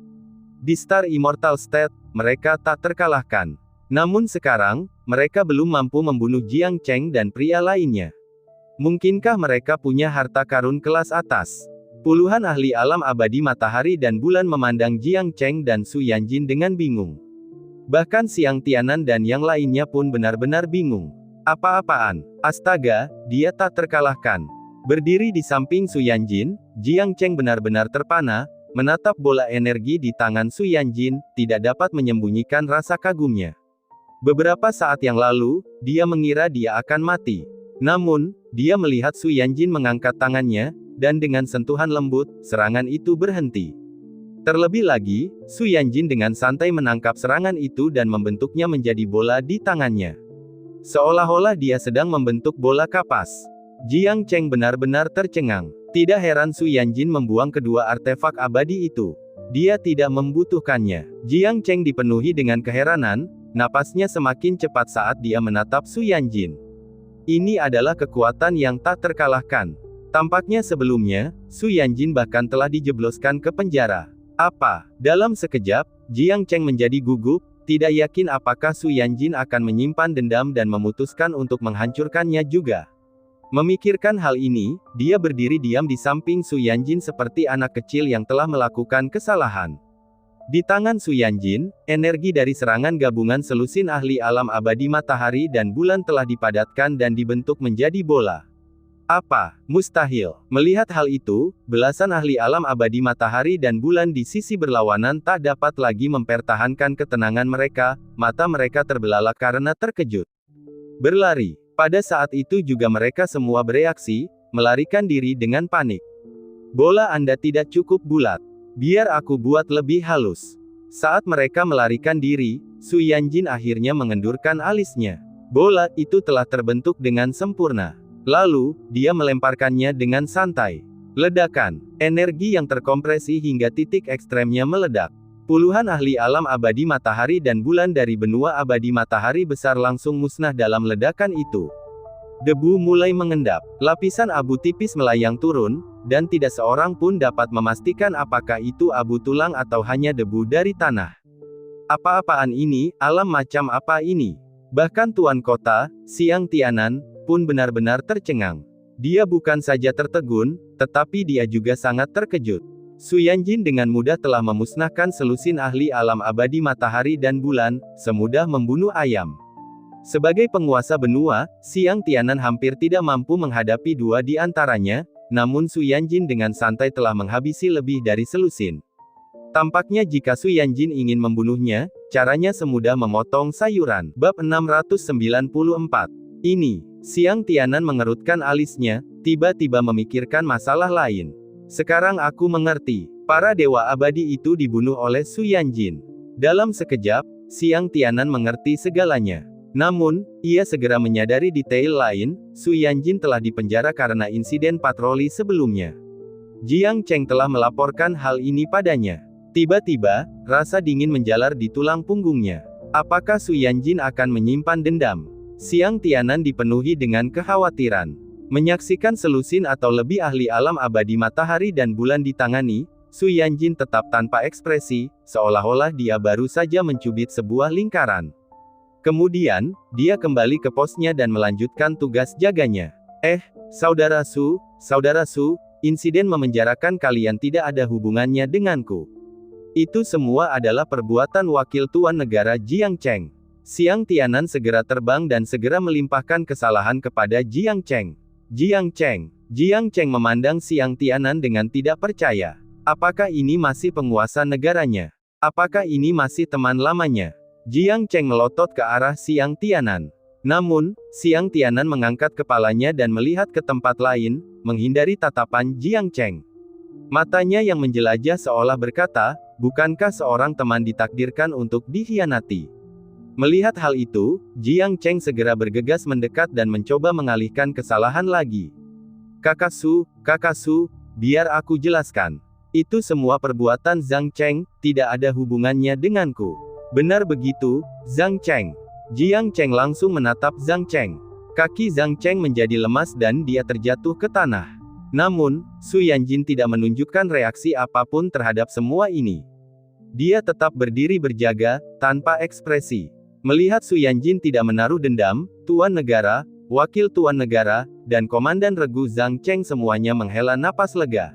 Di Star Immortal State, mereka tak terkalahkan. Namun sekarang, mereka belum mampu membunuh Jiang Cheng dan pria lainnya. Mungkinkah mereka punya harta karun kelas atas? Puluhan ahli alam abadi matahari dan bulan memandang Jiang Cheng dan Su Yanjin dengan bingung. Bahkan Xiang Tianan dan yang lainnya pun benar-benar bingung. Apa-apaan? Astaga, dia tak terkalahkan. Berdiri di samping Su Yanjin, Jiang Cheng benar-benar terpana, menatap bola energi di tangan Su Yanjin, tidak dapat menyembunyikan rasa kagumnya. Beberapa saat yang lalu, dia mengira dia akan mati. Namun, dia melihat Su Yanjin mengangkat tangannya, dan dengan sentuhan lembut, serangan itu berhenti. Terlebih lagi, Su Yanjin dengan santai menangkap serangan itu dan membentuknya menjadi bola di tangannya. Seolah-olah dia sedang membentuk bola kapas. Jiang Cheng benar-benar tercengang. Tidak heran Su Yanjin membuang kedua artefak abadi itu. Dia tidak membutuhkannya. Jiang Cheng dipenuhi dengan keheranan, napasnya semakin cepat saat dia menatap Su Yanjin. Ini adalah kekuatan yang tak terkalahkan. Tampaknya sebelumnya, Su Yanjin bahkan telah dijebloskan ke penjara. Apa? Dalam sekejap, Jiang Cheng menjadi gugup, tidak yakin apakah Su Yanjin akan menyimpan dendam dan memutuskan untuk menghancurkannya juga. Memikirkan hal ini, dia berdiri diam di samping Su Yanjin seperti anak kecil yang telah melakukan kesalahan. Di tangan Su Yanjin, energi dari serangan gabungan selusin ahli alam abadi matahari dan bulan telah dipadatkan dan dibentuk menjadi bola. Apa? Mustahil. Melihat hal itu, belasan ahli alam abadi matahari dan bulan di sisi berlawanan tak dapat lagi mempertahankan ketenangan mereka, mata mereka terbelalak karena terkejut. Berlari. Pada saat itu juga mereka semua bereaksi, melarikan diri dengan panik. Bola Anda tidak cukup bulat. Biar aku buat lebih halus. Saat mereka melarikan diri, Su Yanjin akhirnya mengendurkan alisnya. Bola itu telah terbentuk dengan sempurna. Lalu, dia melemparkannya dengan santai. Ledakan. Energi yang terkompresi hingga titik ekstremnya meledak. Puluhan ahli alam abadi matahari dan bulan dari benua abadi matahari besar langsung musnah dalam ledakan itu. Debu mulai mengendap. Lapisan abu tipis melayang turun, dan tidak seorang pun dapat memastikan apakah itu abu tulang atau hanya debu dari tanah. Apa-apaan ini? Alam macam apa ini? Bahkan Tuan Kota, Xiang Tianan, pun benar-benar tercengang. Dia bukan saja tertegun, tetapi dia juga sangat terkejut. Su Yanjin dengan mudah telah memusnahkan selusin ahli alam abadi matahari dan bulan, semudah membunuh ayam. Sebagai penguasa benua, Xiang Tianan hampir tidak mampu menghadapi dua di antaranya, namun Su Yanjin dengan santai telah menghabisi lebih dari selusin. Tampaknya jika Su Yanjin ingin membunuhnya, caranya semudah memotong sayuran. Bab 694. Ini. Xiang Tianan mengerutkan alisnya, tiba-tiba memikirkan masalah lain. Sekarang aku mengerti. Para dewa abadi itu dibunuh oleh Su Yanjin. Dalam sekejap, Xiang Tianan mengerti segalanya. Namun, ia segera menyadari detail lain, Su Yanjin telah dipenjara karena insiden patroli sebelumnya. Jiang Cheng telah melaporkan hal ini padanya. Tiba-tiba, rasa dingin menjalar di tulang punggungnya. Apakah Su Yanjin akan menyimpan dendam? Xiang Tianan dipenuhi dengan kekhawatiran. Menyaksikan selusin atau lebih ahli alam abadi matahari dan bulan ditangani, Su Yanjin tetap tanpa ekspresi, seolah-olah dia baru saja mencubit sebuah lingkaran. Kemudian, dia kembali ke posnya dan melanjutkan tugas jaganya. Saudara Su, insiden memenjarakan kalian tidak ada hubungannya denganku. Itu semua adalah perbuatan wakil tuan negara Jiang Cheng. Xiang Tianan segera terbang dan segera melimpahkan kesalahan kepada Jiang Cheng. Jiang Cheng memandang Xiang Tianan dengan tidak percaya. Apakah ini masih penguasa negaranya? Apakah ini masih teman lamanya? Jiang Cheng melotot ke arah Xiang Tianan. Namun, Xiang Tianan mengangkat kepalanya dan melihat ke tempat lain, menghindari tatapan Jiang Cheng. Matanya yang menjelajah seolah berkata, bukankah seorang teman ditakdirkan untuk dikhianati? Melihat hal itu, Jiang Cheng segera bergegas mendekat dan mencoba mengalihkan kesalahan lagi. Kakak Su, biar aku jelaskan. Itu semua perbuatan Zhang Cheng, tidak ada hubungannya denganku. Benar begitu, Zhang Cheng. Jiang Cheng langsung menatap Zhang Cheng. Kaki Zhang Cheng menjadi lemas dan dia terjatuh ke tanah. Namun, Su Yanjin tidak menunjukkan reaksi apapun terhadap semua ini. Dia tetap berdiri berjaga, tanpa ekspresi. Melihat Su Yanjin tidak menaruh dendam, Tuan Negara, Wakil Tuan Negara, dan Komandan Regu Zhang Cheng semuanya menghela napas lega.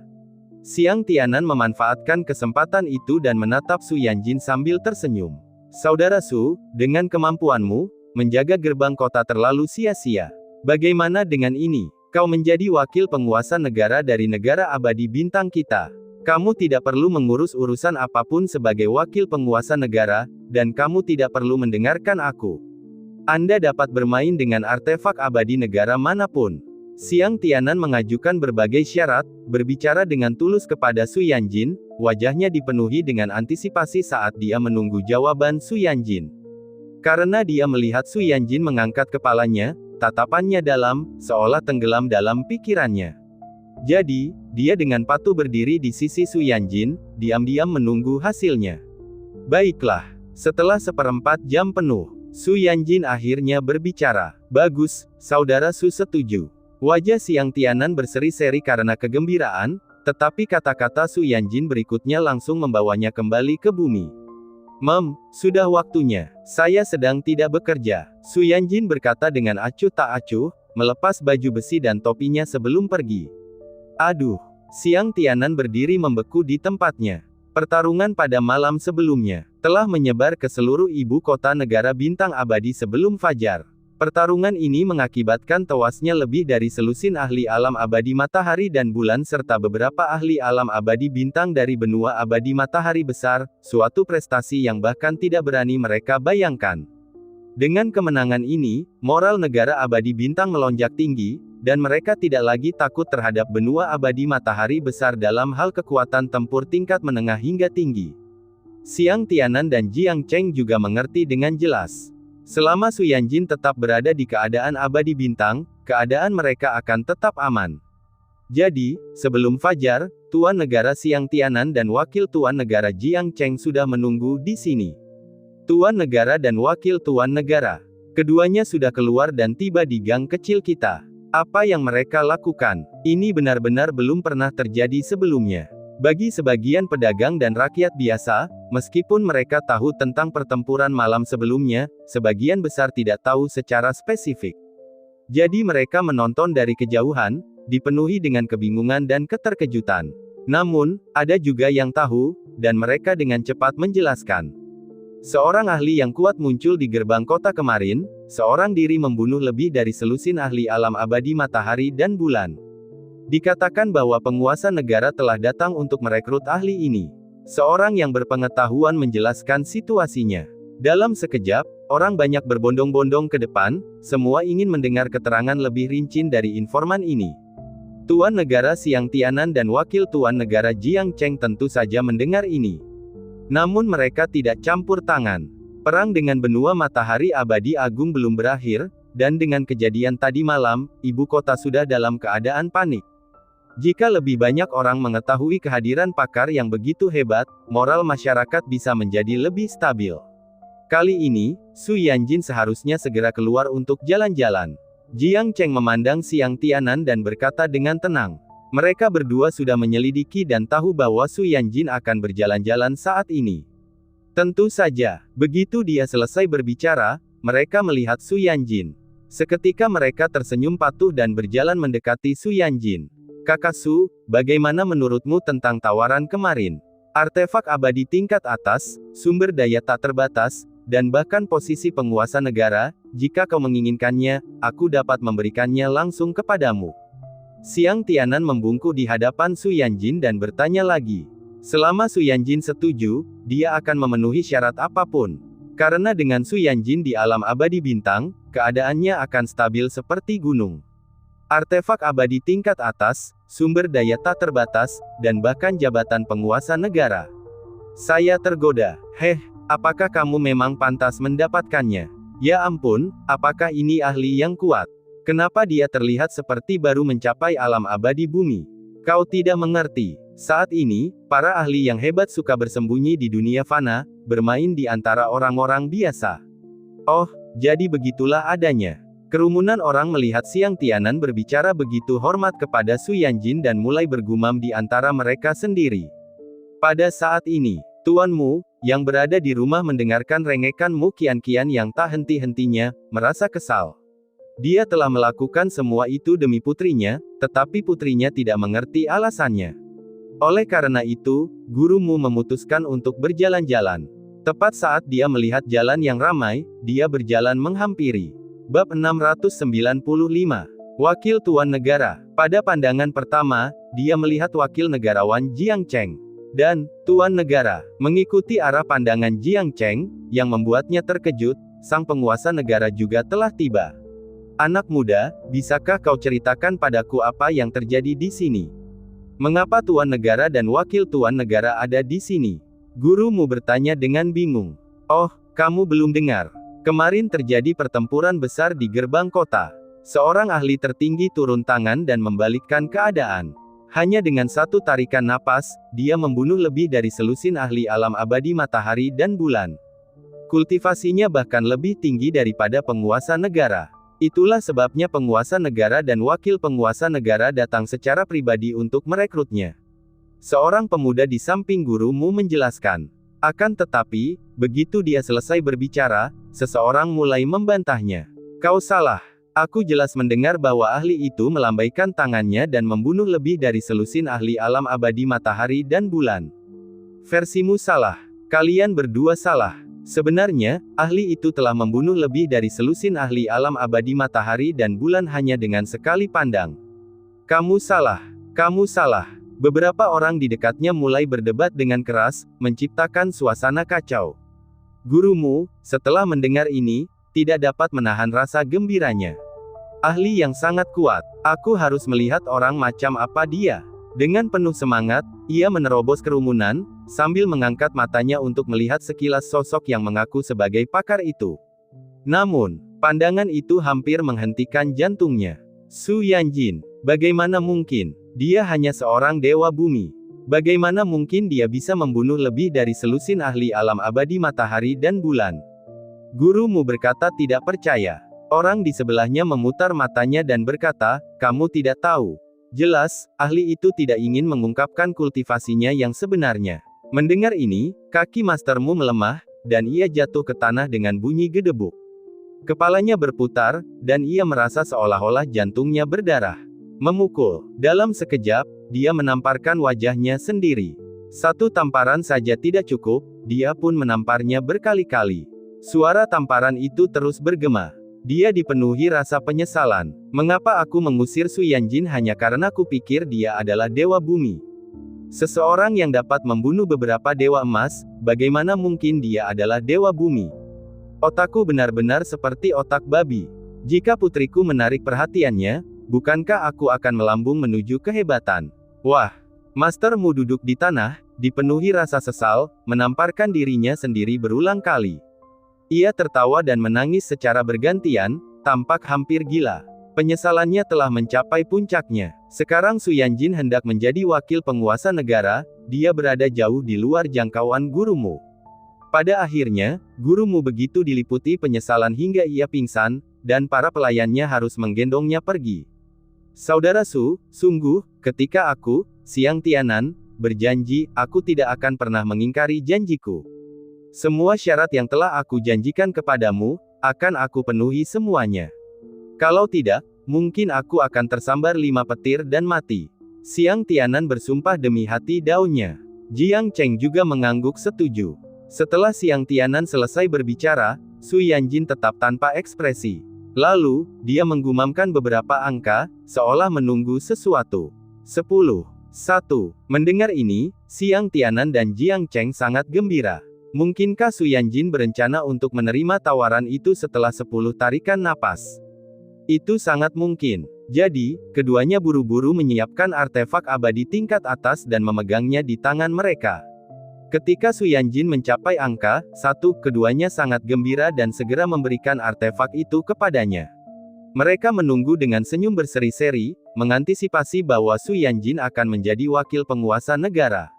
Xiang Tianan memanfaatkan kesempatan itu dan menatap Su Yanjin sambil tersenyum. Saudara Su, dengan kemampuanmu, menjaga gerbang kota terlalu sia-sia. Bagaimana dengan ini? Kau menjadi wakil penguasa negara dari negara abadi bintang kita. Kamu tidak perlu mengurus urusan apapun sebagai wakil penguasa negara, dan kamu tidak perlu mendengarkan aku. Anda dapat bermain dengan artefak abadi negara manapun. Xiang Tianan mengajukan berbagai syarat, berbicara dengan tulus kepada Su Yanjin, wajahnya dipenuhi dengan antisipasi saat dia menunggu jawaban Su Yanjin. Karena dia melihat Su Yanjin mengangkat kepalanya, tatapannya dalam, seolah tenggelam dalam pikirannya. Jadi, dia dengan patuh berdiri di sisi Su Yanjin, diam-diam menunggu hasilnya. Baiklah, setelah 1/4 jam penuh, Su Yanjin akhirnya berbicara. Bagus, Saudara Su setuju. Wajah Xiang Tianan berseri-seri karena kegembiraan, tetapi kata-kata Su Yanjin berikutnya langsung membawanya kembali ke bumi. Sudah waktunya. Saya sedang tidak bekerja. Su Yanjin berkata dengan acuh tak acuh, melepas baju besi dan topinya sebelum pergi. Aduh. Xiang Tianan berdiri membeku di tempatnya. Pertarungan pada malam sebelumnya telah menyebar ke seluruh ibu kota negara bintang abadi sebelum fajar. Pertarungan ini mengakibatkan tewasnya lebih dari selusin ahli alam abadi matahari dan bulan serta beberapa ahli alam abadi bintang dari benua abadi matahari besar, suatu prestasi yang bahkan tidak berani mereka bayangkan. Dengan kemenangan ini, moral negara abadi bintang melonjak tinggi, dan mereka tidak lagi takut terhadap benua abadi matahari besar dalam hal kekuatan tempur tingkat menengah hingga tinggi. Xiang Tianan dan Jiang Cheng juga mengerti dengan jelas. Selama Su Yanjin tetap berada di keadaan abadi bintang, keadaan mereka akan tetap aman. Jadi, sebelum fajar, Tuan Negara Xiang Tianan dan Wakil Tuan Negara Jiang Cheng sudah menunggu di sini. Tuan Negara dan Wakil Tuan Negara. Keduanya sudah keluar dan tiba di gang kecil kita. Apa yang mereka lakukan? Ini benar-benar belum pernah terjadi sebelumnya. Bagi sebagian pedagang dan rakyat biasa, meskipun mereka tahu tentang pertempuran malam sebelumnya, sebagian besar tidak tahu secara spesifik. Jadi mereka menonton dari kejauhan, dipenuhi dengan kebingungan dan keterkejutan. Namun, ada juga yang tahu, dan mereka dengan cepat menjelaskan. Seorang ahli yang kuat muncul di gerbang kota kemarin, seorang diri membunuh lebih dari selusin ahli alam abadi matahari dan bulan. Dikatakan bahwa penguasa negara telah datang untuk merekrut ahli ini. Seorang yang berpengetahuan menjelaskan situasinya. Dalam sekejap, orang banyak berbondong-bondong ke depan, semua ingin mendengar keterangan lebih rinci dari informan ini. Tuan Negara Xiang Tianan dan Wakil Tuan Negara Jiang Cheng tentu saja mendengar ini. Namun mereka tidak campur tangan. Perang dengan benua matahari abadi agung belum berakhir, dan dengan kejadian tadi malam, ibu kota sudah dalam keadaan panik. Jika lebih banyak orang mengetahui kehadiran pakar yang begitu hebat, moral masyarakat bisa menjadi lebih stabil. Kali ini, Su Yanjin seharusnya segera keluar untuk jalan-jalan. Jiang Cheng memandang Xiang Tianan dan berkata dengan tenang. Mereka berdua sudah menyelidiki dan tahu bahwa Su Yanjin akan berjalan-jalan saat ini. Tentu saja, begitu dia selesai berbicara, mereka melihat Su Yanjin. Seketika mereka tersenyum patuh dan berjalan mendekati Su Yanjin. Kakak Su, bagaimana menurutmu tentang tawaran kemarin? Artefak abadi tingkat atas, sumber daya tak terbatas, dan bahkan posisi penguasa negara, jika kau menginginkannya, aku dapat memberikannya langsung kepadamu. Xiang Tianan membungkuk di hadapan Su Yanjin dan bertanya lagi. Selama Su Yanjin setuju, dia akan memenuhi syarat apapun. Karena dengan Su Yanjin di alam abadi bintang, keadaannya akan stabil seperti gunung. Artefak abadi tingkat atas, sumber daya tak terbatas, dan bahkan jabatan penguasa negara. Saya tergoda. Apakah kamu memang pantas mendapatkannya? Ya ampun, apakah ini ahli yang kuat? Kenapa dia terlihat seperti baru mencapai alam abadi bumi? Kau tidak mengerti. Saat ini, para ahli yang hebat suka bersembunyi di dunia fana, bermain di antara orang-orang biasa. Oh, jadi begitulah adanya. Kerumunan orang melihat Xiang Tianan berbicara begitu hormat kepada Su Yanjin dan mulai bergumam di antara mereka sendiri. Pada saat ini, Tuan Mu, yang berada di rumah mendengarkan rengekan Mu Qianqian yang tak henti-hentinya, merasa kesal. Dia telah melakukan semua itu demi putrinya, tetapi putrinya tidak mengerti alasannya. Oleh karena itu, Guru Mu memutuskan untuk berjalan-jalan. Tepat saat dia melihat jalan yang ramai, dia berjalan menghampiri. Bab 695. Wakil Tuan Negara. Pada pandangan pertama, dia melihat wakil negarawan Jiang Cheng. Dan, Tuan Negara, mengikuti arah pandangan Jiang Cheng, yang membuatnya terkejut, sang penguasa negara juga telah tiba. Anak muda, bisakah kau ceritakan padaku apa yang terjadi di sini? Mengapa Tuan Negara dan Wakil Tuan Negara ada di sini? Guru Mu bertanya dengan bingung. Oh, kamu belum dengar. Kemarin terjadi pertempuran besar di gerbang kota. Seorang ahli tertinggi turun tangan dan membalikkan keadaan. Hanya dengan satu tarikan napas, dia membunuh lebih dari selusin ahli alam abadi matahari dan bulan. Kultivasinya bahkan lebih tinggi daripada penguasa negara. Itulah sebabnya penguasa negara dan wakil penguasa negara datang secara pribadi untuk merekrutnya. Seorang pemuda di samping Guru Mu menjelaskan. Akan tetapi, begitu dia selesai berbicara, seseorang mulai membantahnya. Kau salah. Aku jelas mendengar bahwa ahli itu melambaikan tangannya dan membunuh lebih dari selusin ahli alam abadi matahari dan bulan. Versimu salah. Kalian berdua salah. Sebenarnya, ahli itu telah membunuh lebih dari selusin ahli alam abadi matahari dan bulan hanya dengan sekali pandang. Kamu salah. Kamu salah. Beberapa orang di dekatnya mulai berdebat dengan keras, menciptakan suasana kacau. Guru Mu, setelah mendengar ini, tidak dapat menahan rasa gembiranya. Ahli yang sangat kuat. Aku harus melihat orang macam apa dia. Dengan penuh semangat, ia menerobos kerumunan, sambil mengangkat matanya untuk melihat sekilas sosok yang mengaku sebagai pakar itu. Namun, pandangan itu hampir menghentikan jantungnya. Su Yanjin, bagaimana mungkin? Dia hanya seorang dewa bumi. Bagaimana mungkin dia bisa membunuh lebih dari selusin ahli alam abadi matahari dan bulan? Guru Mu berkata tidak percaya. Orang di sebelahnya memutar matanya dan berkata, kamu tidak tahu. Jelas, ahli itu tidak ingin mengungkapkan kultivasinya yang sebenarnya. Mendengar ini, kaki mastermu melemah, dan ia jatuh ke tanah dengan bunyi gedebuk. Kepalanya berputar, dan ia merasa seolah-olah jantungnya berdarah. Memukul. Dalam sekejap, dia menamparkan wajahnya sendiri. Satu tamparan saja tidak cukup, dia pun menamparnya berkali-kali. Suara tamparan itu terus bergema. Dia dipenuhi rasa penyesalan. Mengapa aku mengusir Su Yanjin hanya karena kupikir dia adalah dewa bumi? Seseorang yang dapat membunuh beberapa dewa emas, bagaimana mungkin dia adalah dewa bumi? Otakku benar-benar seperti otak babi. Jika putriku menarik perhatiannya, bukankah aku akan melambung menuju kehebatan? Wah! Master Mu duduk di tanah, dipenuhi rasa sesal, menamparkan dirinya sendiri berulang kali. Ia tertawa dan menangis secara bergantian, tampak hampir gila. Penyesalannya telah mencapai puncaknya. Sekarang Su Yanjin hendak menjadi wakil penguasa negara, dia berada jauh di luar jangkauan Guru Mu. Pada akhirnya, Guru Mu begitu diliputi penyesalan hingga ia pingsan, dan para pelayannya harus menggendongnya pergi. Saudara Su, sungguh, ketika aku, Xiang Tianan, berjanji, aku tidak akan pernah mengingkari janjiku. Semua syarat yang telah aku janjikan kepadamu, akan aku penuhi semuanya. Kalau tidak, mungkin aku akan tersambar 5 petir dan mati. Xiang Tianan bersumpah demi hati daunnya. Jiang Cheng juga mengangguk setuju. Setelah Xiang Tianan selesai berbicara, Su Yanjin tetap tanpa ekspresi. Lalu, dia menggumamkan beberapa angka, seolah menunggu sesuatu. 10. 1. Mendengar ini, Xiang Tianan dan Jiang Cheng sangat gembira. Mungkinkah Su Yanjin berencana untuk menerima tawaran itu setelah 10 tarikan napas? Itu sangat mungkin. Jadi, keduanya buru-buru menyiapkan artefak abadi tingkat atas dan memegangnya di tangan mereka. Ketika Su Yanjin mencapai angka 1, keduanya sangat gembira dan segera memberikan artefak itu kepadanya. Mereka menunggu dengan senyum berseri-seri, mengantisipasi bahwa Su Yanjin akan menjadi wakil penguasa negara.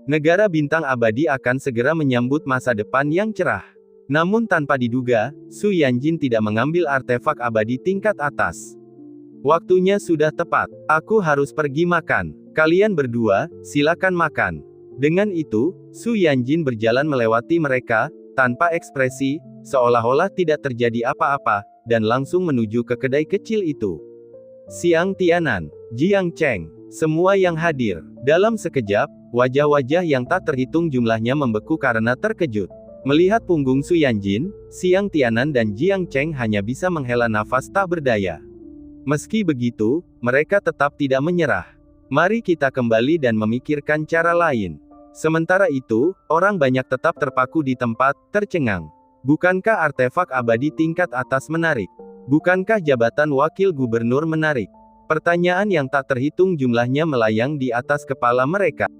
Negara bintang abadi akan segera menyambut masa depan yang cerah. Namun tanpa diduga, Su Yanjin tidak mengambil artefak abadi tingkat atas. Waktunya sudah tepat. Aku harus pergi makan. Kalian berdua, silakan makan. Dengan itu, Su Yanjin berjalan melewati mereka, tanpa ekspresi, seolah-olah tidak terjadi apa-apa, dan langsung menuju ke kedai kecil itu. Xiang Tianan, Jiang Cheng, semua yang hadir. Dalam sekejap, wajah-wajah yang tak terhitung jumlahnya membeku karena terkejut. Melihat punggung Su Yanjin, Xiang Tianan dan Jiang Cheng hanya bisa menghela nafas tak berdaya. Meski begitu, mereka tetap tidak menyerah. Mari kita kembali dan memikirkan cara lain. Sementara itu, orang banyak tetap terpaku di tempat, tercengang. Bukankah artefak abadi tingkat atas menarik? Bukankah jabatan wakil gubernur menarik? Pertanyaan yang tak terhitung jumlahnya melayang di atas kepala mereka.